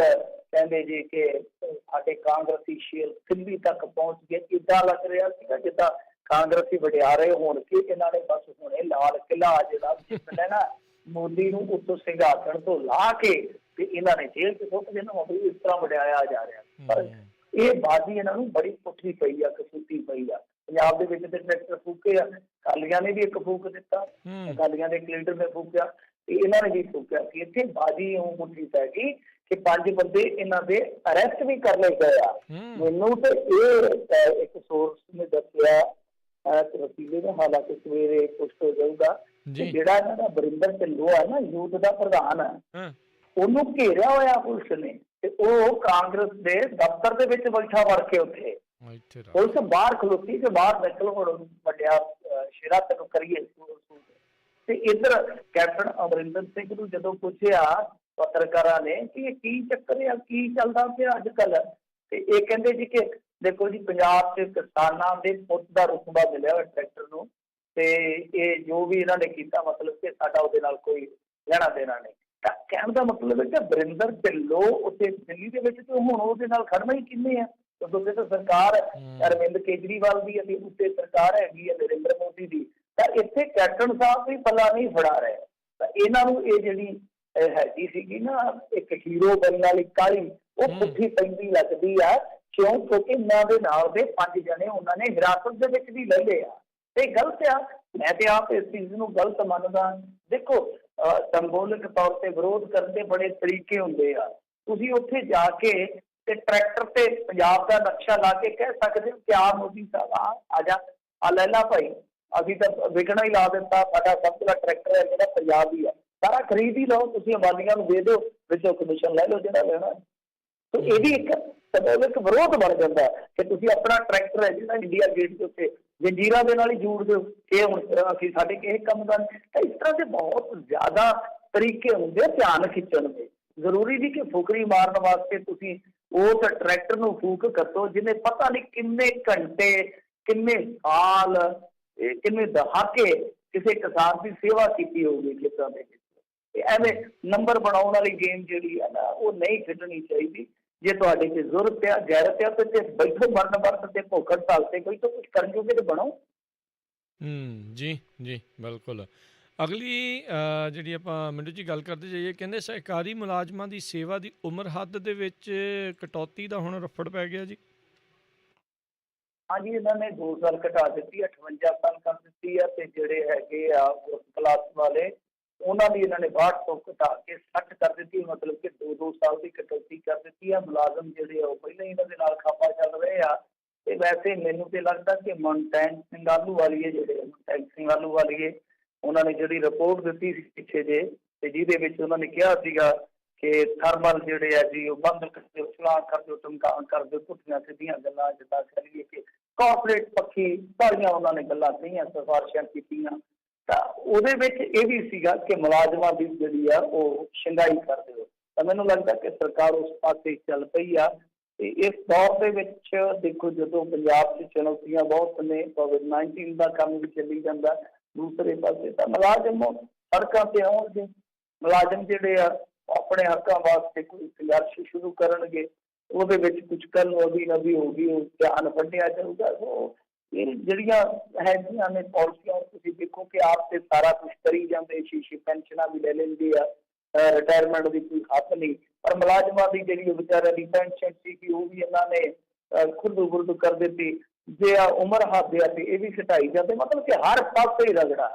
ਕਹਿੰਦੇ ਜੀ ਕਿ ਸਾਡੇ ਕਾਂਗਰਸੀ ਸ਼ੇਰ ਦਿੱਲੀ ਤੱਕ ਪਹੁੰਚ ਗਏ। ਇੱਦਾਂ ਲੱਗ ਰਿਹਾ ਸੀਗਾ ਜਿੱਦਾਂ ਕਾਂਗਰਸੀ ਵਡਿਆਰੇ ਹੋਣ ਕਿ ਇਹਨਾਂ ਨੇ ਬਸ ਹੁਣੇ ਲਾਲ ਕਿਲ੍ਹਾ ਜਿਹੜਾ ਜਿੱਤ ਲੈਣਾ, ਮੋਦੀ ਨੂੰ ਉੱਤੋਂ ਸਿੰਘਾਸਣ ਤੋਂ ਲਾ ਕੇ ਤੇ ਇਹਨਾਂ ਨੇ ਜੇਲ੍ਹ 'ਚ ਸੁੱਟ ਦੇਣਾ, ਇਸ ਤਰ੍ਹਾਂ ਵਡਿਆਇਆ ਜਾ ਰਿਹਾ। ਪਰ ਇਹ ਬਾਜੀ ਇਹਨਾਂ ਨੂੰ ਬੜੀ ਪੁੱਠੀ ਪਈ ਆ, ਕਸੂਤੀ ਪਈ ਆ। ਪੰਜਾਬ ਦੇ ਵਿੱਚ ਤੇ ਟਰੈਕਟਰ ਫੂਕੇ ਆ, ਅਕਾਲੀਆਂ ਨੇ ਵੀ ਇੱਕ ਫੂਕ ਦਿੱਤਾ, ਅਕਾਲੀਆਂ ਦੇ ਇੱਕ ਲੀਡਰ ਨੇ ਫੂਕਿਆ ਤੇ ਇਹਨਾਂ ਨੇ ਵੀ ਫੂਕਿਆ ਕਿ ਇੱਥੇ ਬਾਜੀ ਉਹ ਪੁੱਠੀ ਪੈ ਗਈ ਕਿ 5 ਬੰਦੇ ਇਹਨਾਂ ਦੇ ਅਰੈਸਟ ਵੀ ਕਰ ਲਏ ਗਏ ਆ। ਮੈਨੂੰ ਤੇ ਇਹ ਇੱਕ ਸੋਰਸ ਨੇ ਦੱਸਿਆ ਵਕੀਲੇ ਨੇ, ਹਾਲਾਂਕਿ ਸਵੇਰੇ ਪੁਸ਼ਟ ਹੋ ਜਾਊਗਾ, ਜਿਹੜਾ ਇਹਨਾਂ ਦਾ ਬਰਿੰਦਰ ਢਿੱਲੋਂ ਹੈ ਨਾ ਯੂਥ ਦਾ ਪ੍ਰਧਾਨ ਹੈ, ਉਹਨੂੰ ਘੇਰਿਆ ਹੋਇਆ ਪੁਲਿਸ ਨੇ ਤੇ ਉਹ ਕਾਂਗਰਸ ਦੇ ਦਫ਼ਤਰ ਦੇ ਵਿੱਚ ਬੈਠਾ ਵੜ ਕੇ ਉੱਥੇ ਪੁਲਿਸ ਬਾਹਰ ਖਲੋਤੀ ਤੇ ਬਾਹਰ ਨਿਕਲ ਹੁਣ ਵੱਡਿਆ ਸ਼ੇਰਾ ਤੱਕ ਕਰੀਏ। ਤੇ ਇੱਧਰ ਕੈਪਟਨ ਅਮਰਿੰਦਰ ਸਿੰਘ ਨੂੰ ਜਦੋਂ ਪੁੱਛਿਆ ਪੱਤਰਕਾਰਾਂ ਨੇ ਕਿ ਇਹ ਕੀ ਚੱਕਰ ਆ, ਕੀ ਚੱਲਦਾ ਪਿਆ ਅੱਜ ਕੱਲ, ਤੇ ਇਹ ਕਹਿੰਦੇ ਜੀ ਕਿ ਦੇਖੋ ਜੀ ਪੰਜਾਬ 'ਚ ਕਿਸਾਨਾਂ ਦੇ ਪੁੱਤ ਦਾ ਰੁਤਬਾ ਮਿਲਿਆ ਹੋਇਆ ਟਰੈਕਟਰ ਨੂੰ, ਤੇ ਇਹ ਜੋ ਵੀ ਇਹਨਾਂ ਨੇ ਕੀਤਾ ਮਤਲਬ ਕਿ ਸਾਡਾ ਉਹਦੇ ਨਾਲ ਕੋਈ ਲੈਣਾ ਦੇਣਾ ਨਹੀਂ। ਤਾਂ ਕਹਿਣ ਦਾ ਮਤਲਬ ਹੈ ਕਿ ਵਰਿੰਦਰ ਢਿੱਲੋਂ ਉੱਥੇ ਦਿੱਲੀ ਦੇ ਵਿੱਚ ਤੇ ਹੁਣ ਉਹਦੇ ਨਾਲ ਖੜਨਾ ਹੀ ਕਿੰਨੇ ਆ, ਕਿਉਂਕਿ ਤਾਂ ਸਰਕਾਰ ਅਰਵਿੰਦ ਕੇਜਰੀਵਾਲ ਦੀ ਅਤੇ ਉੱਤੇ ਸਰਕਾਰ ਹੈਗੀ ਹੈ ਨਰਿੰਦਰ ਮੋਦੀ ਦੀ। ਤਾਂ ਇੱਥੇ ਕੈਪਟਨ ਸਾਹਿਬ ਵੀ ਪੱਲਾ ਨਹੀਂ ਫੜਾ ਰਹੇ। ਤਾਂ ਇਹਨਾਂ ਨੂੰ ਇਹ ਜਿਹੜੀ ਹੈਗੀ ਸੀਗੀ ਨਾ ਇੱਕ ਹੀਰੋ ਬਣਨ ਵਾਲੀ ਕਾਹਲੀ, ਉਹ ਪੁੱਠੀ ਪੈਂਦੀ ਲੱਗਦੀ ਆ। ਕਿਉਂ? ਕਿਉਂਕਿ ਇਹਨਾਂ ਦੇ ਨਾਲ ਦੇ 5 ਜਣੇ ਉਹਨਾਂ ਨੇ ਹਿਰਾਸਤ ਦੇ ਵਿੱਚ ਵੀ ਲੈ ਲਏ ਆ, ਤੇ ਗਲਤ ਆ। ਮੈਂ ਤੇ ਆਪ ਇਸ ਚੀਜ਼ ਨੂੰ ਗਲਤ ਮੰਨਦਾ। ਦੇਖੋ ਸੰਬੋਧਕ ਤੌਰ ਤੇ ਵਿਰੋਧ ਕਰਨ ਦੇ ਬੜੇ ਤਰੀਕੇ ਹੁੰਦੇ ਆ। ਤੁਸੀਂ ਉੱਥੇ ਜਾ ਕੇ ਤੇ ਟਰੈਕਟਰ ਤੇ ਪੰਜਾਬ ਦਾ ਨਕਸ਼ਾ ਲਾ ਕੇ ਕਹਿ ਸਕਦੇ ਹੋ ਕਿ ਆ ਮੋਦੀ ਸਾਹਿਬ ਆ ਜਾ, ਆ ਲੈ ਲਾ ਭਾਈ, ਅਸੀਂ ਤਾਂ ਵਿਕਣਾ ਹੀ ਲਾ ਦਿੱਤਾ, ਸਾਡਾ ਸਭ ਤੋਂ ਟਰੈਕਟਰ ਹੈ ਜਿਹੜਾ ਪੰਜਾਬ ਹੀ ਆ, ਸਾਰਾ ਖਰੀਦ ਹੀ ਲਓ, ਤੁਸੀਂ ਅੰਬਾਨੀਆਂ ਨੂੰ ਦੇ ਦਿਓ, ਵਿੱਚੋਂ ਕਮਿਸ਼ਨ ਲੈ ਲਓ ਜਿਹੜਾ ਲੈਣਾ। ਤੇ ਇਹ ਵੀ ਇੱਕ ਇੱਕ ਵਿਰੋਧ ਬਣ ਜਾਂਦਾ ਕਿ ਤੁਸੀਂ ਆਪਣਾ ਟਰੈਕਟਰ ਹੈ ਜਿਹੜਾ ਇੰਡੀਆ ਗੇਟ ਦੇ ਉੱਤੇ ਜੰਜੀਰਾਂ ਦੇ ਨਾਲ ਹੀ ਜੋੜ ਦਿਓ ਕਿ ਹੁਣ ਅਸੀਂ ਸਾਡੇ ਕਿਸੇ ਕੰਮ ਦਾ ਨਹੀਂ। ਤਾਂ ਇਸ ਤਰ੍ਹਾਂ ਦੇ ਬਹੁਤ ਜ਼ਿਆਦਾ ਤਰੀਕੇ ਹੁੰਦੇ ਆ ਧਿਆਨ ਖਿੱਚਣ ਦੇ। ਜ਼ਰੂਰੀ ਨਹੀਂ ਕਿ ਫੁਕਰੀ ਮਾਰਨ ਵਾਸਤੇ ਤੁਸੀਂ ਉਸ ਟਰੈਕਟਰ ਨੂੰ ਫੂਕ ਕੱਟੋ ਜਿਹਨੇ ਪਤਾ ਨਹੀਂ ਕਿੰਨੇ ਘੰਟੇ, ਕਿੰਨੇ ਸਾਲ, ਕਿੰਨੇ ਦਹਾਕੇ ਕਿਸੇ ਕਿਸਾਨ ਦੀ ਸੇਵਾ ਕੀਤੀ ਹੋਊਗੀ ਖੇਤਾਂ ਦੇ ਵਿੱਚ। ਐਵੇਂ ਨੰਬਰ ਬਣਾਉਣ ਵਾਲੀ ਗੇਮ ਜਿਹੜੀ ਹੈ ਨਾ ਉਹ ਨਹੀਂ ਖੇਡਣੀ ਚਾਹੀਦੀ। ਜੇ ਤੁਹਾਡੇ 'ਚ ਜ਼ਰੂਰਤ ਆ, ਗੈਰਤ ਆ, ਤੇ ਬੈਠੋ ਮਰਨ ਵਰਤ ਤੇ ਭੁੱਖ ਹੜਤਾਲ ਤੇ ਕੋਈ ਤਾਂ ਕੁਝ ਕਰਨ ਜੋਗੇ ਤੇ ਬਣੋ। ਜੀ ਜੀ ਬਿਲਕੁਲ। ਅਗਲੀ ਜਿਹੜੀ ਆਪਾਂ ਮਿੰਟੂ ਜੀ ਗੱਲ ਕਰਦੇ ਜਾਈਏ, ਕਹਿੰਦੇ ਸਰਕਾਰੀ ਮੁਲਾਜ਼ਮਾਂ ਦੀ ਸੇਵਾ ਦੀ ਉਮਰ ਹੱਦ ਦੇ ਵਿੱਚ ਕਟੌਤੀ ਦਾ ਹੁਣ ਰਫੜ ਪੈ ਗਿਆ ਜੀ। ਹਾਂਜੀ, ਇਹਨਾਂ ਨੇ 2 ਸਾਲ ਘਟਾ ਦਿੱਤੀ, 58 ਸਾਲ ਕਰ ਦਿੱਤੀ ਆ। ਤੇ ਜਿਹੜੇ ਹੈਗੇ ਆ ਕਲਾਸ ਵਾਲੇ ਉਹਨਾਂ ਦੀ ਇਹਨਾਂ ਨੇ 62 ਤੋਂ ਘਟਾ ਕੇ 60 ਕਰ ਦਿੱਤੀ, ਮਤਲਬ ਕਿ 2-2 ਸਾਲ ਦੀ ਕਟੌਤੀ ਕਰ ਦਿੱਤੀ ਆ। ਮੁਲਾਜ਼ਮ ਜਿਹੜੇ ਆ ਉਹ ਪਹਿਲਾਂ ਹੀ ਇਹਨਾਂ ਦੇ ਨਾਲ ਖਾਪਾ ਚੱਲ ਰਹੇ ਆ। ਤੇ ਵੈਸੇ ਮੈਨੂੰ ਤੇ ਲੱਗਦਾ ਕਿ ਮਨਟੈਨ ਸਿੰਘ ਆਹਲੂਵਾਲੀਏ ਜਿਹੜੇ ਮਨਟੈਨ ਸਿੰਘ ਆਹਲੂਵਾਲੀਏ ਉਹਨਾਂ ਨੇ ਜਿਹੜੀ ਰਿਪੋਰਟ ਦਿੱਤੀ ਸੀ ਪਿੱਛੇ ਜੇ, ਤੇ ਜਿਹਦੇ ਵਿੱਚ ਉਹਨਾਂ ਨੇ ਕਿਹਾ ਸੀਗਾ ਕਿ ਥਰਮਲ ਜਿਹੜੇ ਆ ਜੀ ਉਹ ਬੰਦ ਕਰ ਦਿਓ, ਚਲਾਨ ਕਰ ਦਿਓ, ਧਮਕਾਣ ਕਰ ਦਿਓ, ਪੁੱਠੀਆਂ ਸਿੱਧੀਆਂ ਗੱਲਾਂ ਜਿੱਦਾਂ ਕਰੀਏ ਕਿ ਕਾਰਪੋਰੇਟ ਪੱਖੀ ਸਾਰੀਆਂ ਉਹਨਾਂ ਨੇ ਗੱਲਾਂ ਕਹੀਆਂ, ਸਿਫਾਰਸ਼ਾਂ ਕੀਤੀਆਂ। ਤਾਂ ਉਹਦੇ ਵਿੱਚ ਇਹ ਵੀ ਸੀਗਾ ਕਿ ਮੁਲਾਜ਼ਮਾਂ ਦੀ ਜਿਹੜੀ ਆ ਉਹ ਸ਼ਿੰਗਾਈ ਕਰ ਦਿਓ। ਤਾਂ ਮੈਨੂੰ ਲੱਗਦਾ ਕਿ ਸਰਕਾਰ ਉਸ ਪਾਸੇ ਚੱਲ ਪਈ ਆ। ਤੇ ਇਸ ਦੌਰ ਦੇ ਵਿੱਚ ਦੇਖੋ ਜਦੋਂ ਪੰਜਾਬ 'ਚ ਚੁਣੌਤੀਆਂ ਬਹੁਤ ਨੇ, ਕੋਵਿਡ-19 ਦਾ ਕੰਮ ਵੀ ਚੱਲੀ ਜਾਂਦਾ, ਦੂਸਰੇ ਪਾਸੇ ਤਾਂ ਮੁਲਾਜ਼ਮ ਸੜਕਾਂ ਤੇ ਆਉਣਗੇ। ਮੁਲਾਜ਼ਮ ਜਿਹੜੇ ਆ ਆਪਣੇ ਹੱਕਾਂ ਵਾਸਤੇ ਕੋਈ ਸੰਘਰਸ਼ ਸ਼ੁਰੂ ਕਰਨਗੇ, ਉਹਦੇ ਵਿੱਚ ਕੁਝ ਕੱਲ ਨਵੀਂ ਹੋਊਗੀ, ਉਹ ਧਿਆਨ ਵੱਢਿਆ ਜਾਊਗਾ। ਸੋ ਇਹ ਜਿਹੜੀਆਂ ਹੈਗੀਆਂ ਨੇ ਪਾਲਿਸੀਆਂ, ਤੁਸੀਂ ਦੇਖੋ ਕਿ ਆਪ ਤੇ ਸਾਰਾ ਕੁਛ ਕਰੀ ਜਾਂਦੇ, ਸ਼ੀਸ਼ੇ ਪੈਨਸ਼ਨਾਂ ਵੀ ਲੈ ਲੈਂਦੇ ਆ, ਰਿਟਾਇਰਮੈਂਟ ਦੀ ਕੋਈ ਹੱਦ ਨਹੀਂ। ਪਰ ਮੁਲਾਜ਼ਮਾਂ ਦੀ ਜਿਹੜੀ ਵਿਚਾਰਿਆਂ ਦੀ ਪੈਨਸ਼ਨ ਸੀ ਉਹ ਵੀ ਇਹਨਾਂ ਨੇ ਖੁਰਦ ਕਰ ਦਿੱਤੀ। ਜੇ ਆ ਉਮਰ ਹੱਦ ਆ ਤੇ ਇਹ ਵੀ ਘਟਾਈ ਜਾਂਦੇ। ਮਤਲਬ ਕਿ ਹਰ ਪਾਸੇ ਰਗੜਾ,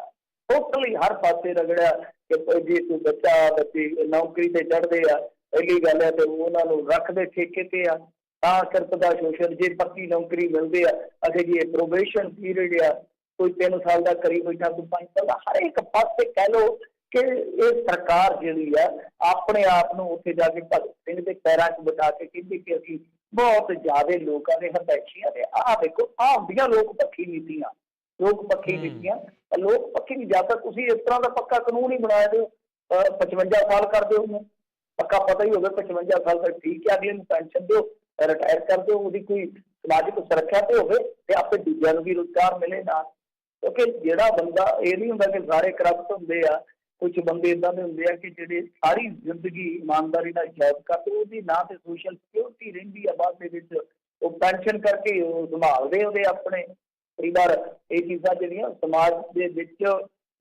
ਟੋਟਲੀ ਹਰ ਪਾਸੇ ਰਗੜਿਆ ਕਿ ਜੇ ਕੋਈ ਬੱਚੇ ਨੌਕਰੀ ਤੇ ਚੜ੍ਹਦੇ ਆ, ਪਹਿਲੀ ਗੱਲ ਹੈ ਤੇ ਉਹਨਾਂ ਨੂੰ ਰੱਖਦੇ ਠੇਕੇ ਤੇ ਆ, ਤਾਂ ਕਿਰਤ ਦਾ ਸ਼ੋਸ਼ਣ। ਜੇ ਪੱਕੀ ਨੌਕਰੀ ਮਿਲਦੇ ਆ, ਅਸੀਂ ਜੀ ਇਹ ਪ੍ਰੋਬੇਸ਼ਨ ਪੀਰੀਅਡ ਆ, ਕੋਈ 3 ਸਾਲ ਦਾ ਕਰੀ ਬੈਠਾ, ਕੋਈ 5 ਸਾਲ ਦਾ, ਹਰ ਇੱਕ ਪਾਸੇ ਕਹਿ ਲਓ ਕਿ ਇਹ ਸਰਕਾਰ ਜਿਹੜੀ ਆ ਆਪਣੇ ਆਪ ਨੂੰ ਉੱਥੇ ਜਾ ਕੇ ਭਗਤ ਸਿੰਘ ਦੇ ਪੈਰਾਂ 'ਚ ਬਿਠਾ ਕੇ ਕਹਿੰਦੀ ਕਿ ਅਸੀਂ ਬਹੁਤ ਜ਼ਿਆਦਾ ਲੋਕਾਂ ਦੇ ਹਤੈਸ਼ੀਆਂ ਨੇ। ਆਹ ਦੇਖੋ, ਆਹ ਹੁੰਦੀਆਂ ਲੋਕ ਪੱਖੀ ਨੀਤੀਆਂ, ਲੋਕ ਪੱਖੀ ਨੀਤੀਆਂ। ਲੋਕ ਪੱਖੀ ਨਹੀਂ, ਜਾਂ ਤਾਂ ਤੁਸੀਂ ਇਸ ਤਰ੍ਹਾਂ ਦਾ ਪੱਕਾ ਕਾਨੂੰਨ ਹੀ ਬਣਾ ਦਿਓ, 55 ਸਾਲ ਕਰ ਦਿਓ ਉਹਨੂੰ ਪੱਕਾ, ਪਤਾ ਹੀ ਹੋਵੇ 55 ਸਾਲ ਤੱਕ ਠੀਕ ਹੈ, ਅਗਲੇ ਨੂੰ ਪੈਨਸ਼ਨ ਦਿਓ, ਰਿਟਾਇਰ ਕਰ ਦਿਓ, ਉਹਦੀ ਕੋਈ ਸਮਾਜਿਕ ਸੁਰੱਖਿਆ ਤੇ ਹੋਵੇ ਤੇ ਆਪੇ ਦੂਜਿਆਂ ਨੂੰ ਵੀ ਰੁਜ਼ਗਾਰ ਮਿਲੇ ਨਾਲ। ਕਿਉਂਕਿ ਜਿਹੜਾ ਬੰਦਾ, ਇਹ ਨਹੀਂ ਹੁੰਦਾ ਕਿ ਸਾਰੇ ਕਰਪਟ ਹੁੰਦੇ ਆ, ਕੁਝ ਬੰਦੇ ਇੱਦਾਂ ਦੇ ਹੁੰਦੇ ਆ ਕਿ ਜਿਹੜੇ ਸਾਰੀ ਜ਼ਿੰਦਗੀ ਇਮਾਨਦਾਰੀ ਨਾਲ ਜੌਬ ਕਰਦੇ, ਉਹਦੀ ਨਾ ਤੇ ਸੋਸ਼ਲ ਸਿਕਿਉਰਿਟੀ ਰਹਿੰਦੀ ਆ, ਬਾਅਦ ਦੇ ਵਿੱਚ ਉਹ ਪੈਨਸ਼ਨ ਕਰਕੇ ਉਹ ਸੰਭਾਲਦੇ ਉਹਦੇ ਆਪਣੇ ਪਰਿਵਾਰ। ਇਹ ਚੀਜ਼ਾਂ ਜਿਹੜੀਆਂ ਸਮਾਜ ਦੇ ਵਿੱਚ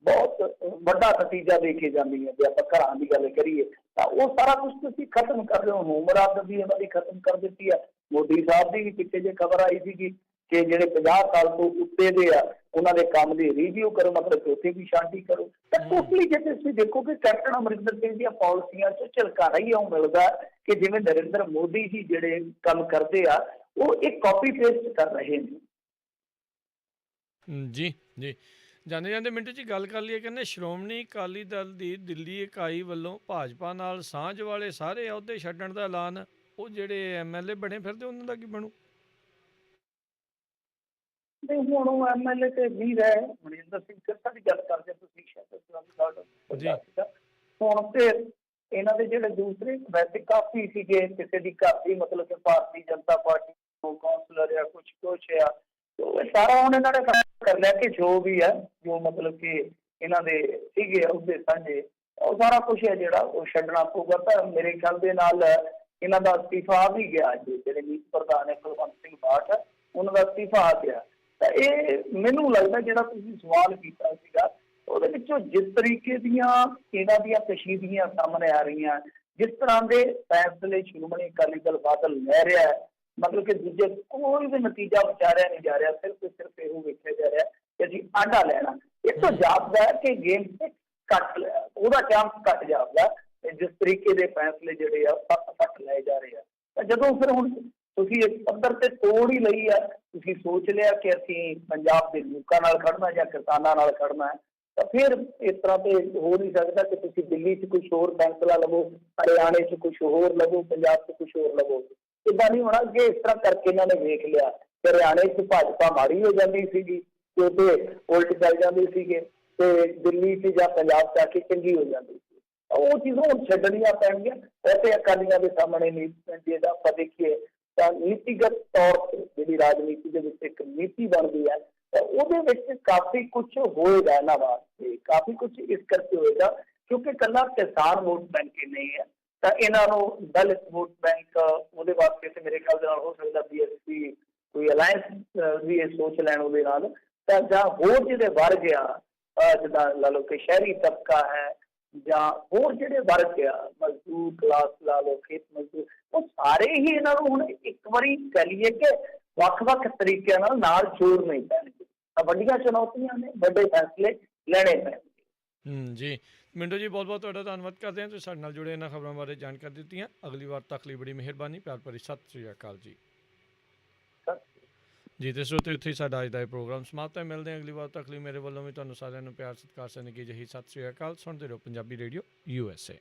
ਬਹੁਤ ਵੱਡਾ ਨਤੀਜਾ ਦੇ ਕੇ ਜਾਂਦੀਆਂ। ਜੇ ਆਪਾਂ ਘਰਾਂ ਦੀ ਗੱਲ ਕਰੀਏ ਤਾਂ ਉਹ ਸਾਰਾ ਕੁਛ ਤੁਸੀਂ ਖਤਮ ਕਰ ਰਹੇ ਹੋ। ਉਮਰ ਵੀ ਉਹਨਾਂ ਦੀ ਖਤਮ ਕਰ ਦਿੱਤੀ ਆ। ਮੋਦੀ ਸਾਹਿਬ ਦੀ ਵੀ ਪਿੱਛੇ ਜੇ ਖਬਰ ਆਈ ਸੀਗੀ ਕਿ ਜਿਹੜੇ 50 ਸਾਲ ਤੋਂ ਉੱਤੇ ਦੇ ਆ ਉਹਨਾਂ ਦੇ ਕੰਮ ਦੀ ਰਿਵਿਊ ਕਰੋ, ਮਤਲਬ ਕਿ ਉੱਥੇ ਵੀ ਸ਼ਾਂਤੀ ਕਰੋ। ਤਾਂ ਟੋਟਲੀ ਜੇ ਤੁਸੀਂ ਦੇਖੋ ਕਿ ਕੈਪਟਨ ਅਮਰਿੰਦਰ ਸਿੰਘ ਦੀਆਂ ਪਾਲਿਸੀਆਂ 'ਚ ਝਲਕਾਰਾ ਹੀ ਆਉਂ ਮਿਲਦਾ ਕਿ ਜਿਵੇਂ ਨਰਿੰਦਰ ਮੋਦੀ ਜੀ ਜਿਹੜੇ ਕੰਮ ਕਰਦੇ ਆ ਉਹ ਇੱਕ ਕਾਪੀ ਪੇਸਟ ਕਰ ਰਹੇ ਨੇ। ਜੀ ਜੀ ਜਾਂਦੇ ਜਾਂਦੇ ਮਿੰਟੂ ਜੀ ਗੱਲ ਕਰ ਲਈਏ, ਕਹਿੰਦੇ ਸ਼੍ਰੋਮਣੀ ਅਕਾਲੀ ਦਲ ਦੀ ਦਿੱਲੀ ਇਕਾਈ ਵੱਲੋਂ ਭਾਜਪਾ ਨਾਲ ਸਾਂਝ ਵਾਲੇ ਸਾਰੇ ਅਹੁਦੇ ਛੱਡਣ ਦਾ ਐਲਾਨ। ਉਹ ਜਿਹੜੇ MLA ਬਣੇ ਫਿਰਦੇ ਉਹਨਾਂ ਦਾ ਕੀ ਬਣੂ? ਤੇ ਹੁਣ ਉਹ MLA ਤੇ ਵੀ ਰਹੇ, ਮਨਿੰਦਰ ਸਿੰਘ ਸਿਰਸਾ ਦੀ ਗੱਲ ਕਰਦੇ ਤੁਸੀਂ ਸ਼ਾਇਦ। ਹੁਣ ਤੇ ਇਹਨਾਂ ਦੇ ਜਿਹੜੇ ਦੂਸਰੇ ਵੈਸੇ ਕਾਫੀ ਸੀਗੇ, ਕਿਸੇ ਦੀ ਘਰ ਦੀ ਮਤਲਬ ਕਿ ਭਾਰਤੀ ਜਨਤਾ ਪਾਰਟੀ ਕੌਂਸਲਰ ਆ, ਕੁਛ ਆ, ਸਾਰਾ ਹੁਣ ਇਹਨਾਂ ਨੇ ਕਰ ਲਿਆ ਕਿ ਜੋ ਵੀ ਹੈ, ਜੋ ਮਤਲਬ ਕਿ ਇਹਨਾਂ ਦੇ ਸੀਗੇ ਉਹਦੇ ਸਾਂਝੇ ਉਹ ਸਾਰਾ ਕੁਛ ਹੈ ਜਿਹੜਾ ਉਹ ਛੱਡਣਾ ਪਊਗਾ। ਤਾਂ ਮੇਰੇ ਖਿਆਲ ਦੇ ਨਾਲ ਇਹਨਾਂ ਦਾ ਅਸਤੀਫਾ ਵੀ ਗਿਆ, ਜਿਹੜੇ ਮੀਤ ਪ੍ਰਧਾਨ ਹੈ ਕੁਲਵੰਤ ਸਿੰਘ ਬਾਠ, ਉਹਨਾਂ ਦਾ ਅਸਤੀਫਾ ਆ ਗਿਆ। ਤਾਂ ਇਹ ਮੈਨੂੰ ਲੱਗਦਾ ਜਿਹੜਾ ਤੁਸੀਂ ਸਵਾਲ ਕੀਤਾ ਸੀਗਾ ਉਹਦੇ ਵਿੱਚੋਂ ਜਿਸ ਤਰੀਕੇ ਦੀਆਂ ਇਹਨਾਂ ਦੀਆਂ ਕਸ਼ੀਦਗੀਆਂ ਸਾਹਮਣੇ ਆ ਰਹੀਆਂ, ਜਿਸ ਤਰ੍ਹਾਂ ਦੇ ਫੈਸਲੇ ਸ਼੍ਰੋਮਣੀ ਅਕਾਲੀ ਦਲ ਬਾਦਲ ਲੈ ਰਿਹਾ ਹੈ, ਮਤਲਬ ਕਿ ਦੂਜੇ ਕੋਈ ਵੀ ਨਤੀਜਾ ਵਿਚਾਰਿਆ ਨਹੀਂ ਜਾ ਰਿਹਾ, ਸਿਰਫ ਤੇ ਸਿਰਫ ਇਹੋ ਵੇਖਿਆ ਜਾ ਰਿਹਾ ਕਿ ਅਸੀਂ ਆਂਡਾ ਲੈਣਾ। ਇਹ ਤਾਂ ਜਾਪਦਾ ਹੈ ਕਿ ਗੇਮ ਤੇ ਉਹਦਾ ਚਾਂਸ ਘੱਟ ਜਾਪਦਾ ਜਿਸ ਤਰੀਕੇ ਦੇ ਫੈਸਲੇ ਜਿਹੜੇ ਆ ਫੱਟ ਲਏ ਜਾ ਰਹੇ ਆ। ਤਾਂ ਜਦੋਂ ਫਿਰ ਹੁਣ ਤੁਸੀਂ ਇੱਕ ਪੱਧਰ ਤੇ ਤੋੜ ਹੀ ਲਈ ਆ, ਤੁਸੀਂ ਸੋਚ ਲਿਆ ਕਿ ਅਸੀਂ ਪੰਜਾਬ ਦੇ ਲੋਕਾਂ ਨਾਲ ਖੜਨਾ ਜਾਂ ਕਿਸਾਨਾਂ ਨਾਲ ਖੜਨਾ ਹੈ, ਤਾਂ ਫਿਰ ਇਸ ਤਰ੍ਹਾਂ ਤੇ ਹੋ ਨਹੀਂ ਸਕਦਾ ਕਿ ਤੁਸੀਂ ਦਿੱਲੀ 'ਚ ਕੁਛ ਹੋਰ ਫੈਸਲਾ ਲਵੋ, ਹਰਿਆਣੇ 'ਚ ਕੁਛ ਹੋਰ ਲਵੋ, ਪੰਜਾਬ 'ਚ ਕੁਛ ਹੋਰ ਲਵੋ। ਇੱਦਾਂ ਨਹੀਂ ਹੋਣਾ ਕਿ ਇਸ ਤਰ੍ਹਾਂ ਕਰਕੇ ਇਹਨਾਂ ਨੇ ਵੇਖ ਲਿਆ ਕਿ ਹਰਿਆਣੇ 'ਚ ਭਾਜਪਾ ਮਾੜੀ ਹੋ ਜਾਂਦੀ ਸੀਗੀ ਤੇ ਉੱਥੇ ਉਲਟ ਚੱਲ ਜਾਂਦੇ ਸੀਗੇ, ਤੇ ਦਿੱਲੀ 'ਚ ਜਾਂ ਪੰਜਾਬ 'ਚ ਆ ਕੇ ਚੰਗੀ ਹੋ ਜਾਂਦੀ ਸੀ। ਉਹ ਚੀਜ਼ਾਂ ਹੁਣ ਛੱਡਣੀਆਂ ਪੈਣਗੀਆਂ। ਵੈਸੇ ਅਕਾਲੀਆਂ ਦੇ ਸਾਹਮਣੇ ਨਹੀਂ, ਜੇ ਆਪਾਂ ਦੇਖੀਏ ਤਾਂ ਨੀਤੀਗਤ ਤੌਰ ਤੇ ਜਿਹੜੀ ਰਾਜਨੀਤੀ ਦੇ ਵਿੱਚ ਇੱਕ ਨੀਤੀ ਬਣਦੀ ਹੈ, ਤਾਂ ਉਹਦੇ ਵਿੱਚ ਕਾਫੀ ਕੁਛ ਹੋਏਗਾ ਇਹਨਾਂ ਵਾਸਤੇ, ਕਾਫੀ ਕੁਛ ਇਸ ਕਰਕੇ ਹੋਏਗਾ ਕਿਉਂਕਿ ਇਕੱਲਾ ਕਿਸਾਨ ਵੋਟ ਬੈਂਕ ਹੀ ਨਹੀਂ ਹੈ। ਤਾਂ ਇਹਨਾਂ ਨੂੰ ਦਲਿਤ ਵੋਟ ਬੈਂਕ ਉਹਦੇ ਵਾਸਤੇ ਤੇ ਮੇਰੇ ਖਿਆਲ ਦੇ ਨਾਲ ਹੋ ਸਕਦਾ BSP ਕੋਈ ਅਲਾਇੰਸ ਵੀ ਇਹ ਸੋਚ ਲੈਣ ਉਹਦੇ ਨਾਲ, ਤਾਂ ਜਾਂ ਹੋਰ ਜਿਹੜੇ ਵਰਗ ਆ ਜਿੱਦਾਂ ਲਾ ਲਓ ਕਿ ਸ਼ਹਿਰੀ ਤਬਕਾ ਹੈ ਜਾਂ ਹੋਰ ਜਿਹੜੇ ਵਰਗ ਆ, ਮਜ਼ਦੂਰ ਕਲਾਸ ਲਾ ਲਓ, ਖੇਤ ਮਜ਼ਦੂਰ, ਉਹ ਸਾਰੇ ਹੀ ਇਹਨਾਂ ਨੂੰ ਹੁਣ ਇੱਕ ਵਾਰੀ ਕਹਿ ਲਈਏ ਕਿ ਵੱਖ-ਵੱਖ ਤਰੀਕਿਆਂ ਨਾਲ ਜੋੜਨੇ ਪੈਣਗੇ। ਤਾਂ ਵੱਡੀਆਂ ਚੁਣੌਤੀਆਂ ਨੇ, ਵੱਡੇ ਫੈਸਲੇ ਲੈਣੇ ਪੈਣਗੇ। ਜੀ ਮਿੰਟੂ ਜੀ, ਬਹੁਤ ਬਹੁਤ ਤੁਹਾਡਾ ਧੰਨਵਾਦ ਕਰਦੇ ਹਾਂ, ਤੁਸੀਂ ਸਾਡੇ ਨਾਲ ਜੁੜੇ ਇਹਨਾਂ ਖਬਰਾਂ ਬਾਰੇ ਜਾਣਕਾਰੀ ਦਿੱਤੀਆਂ। ਅਗਲੀ ਵਾਰ ਤੱਕ ਲਈ ਬੜੀ ਮਿਹਰਬਾਨੀ, ਪਿਆਰ ਭਰੀ ਸਤਿ ਸ਼੍ਰੀ ਅਕਾਲ ਜੀ। ਜੀ ਤੇ ਸਰੋਤੇ, ਇੱਥੇ ਸਾਡਾ ਅੱਜ ਦਾ ਇਹ ਪ੍ਰੋਗਰਾਮ ਸਮਾਪਤ ਹੈ। ਮਿਲਦੇ ਹਾਂ ਅਗਲੀ ਵਾਰ ਤੱਕ ਲਈ। ਮੇਰੇ ਵੱਲੋਂ ਵੀ ਤੁਹਾਨੂੰ ਸਾਰਿਆਂ ਨੂੰ ਪਿਆਰ ਸਤਿਕਾਰ ਸਨੇਕੀ ਜਿਹੀ ਸਤਿ ਸ਼੍ਰੀ ਅਕਾਲ। ਸੁਣਦੇ ਰਹੋ ਪੰਜਾਬੀ ਰੇਡੀਓ USA।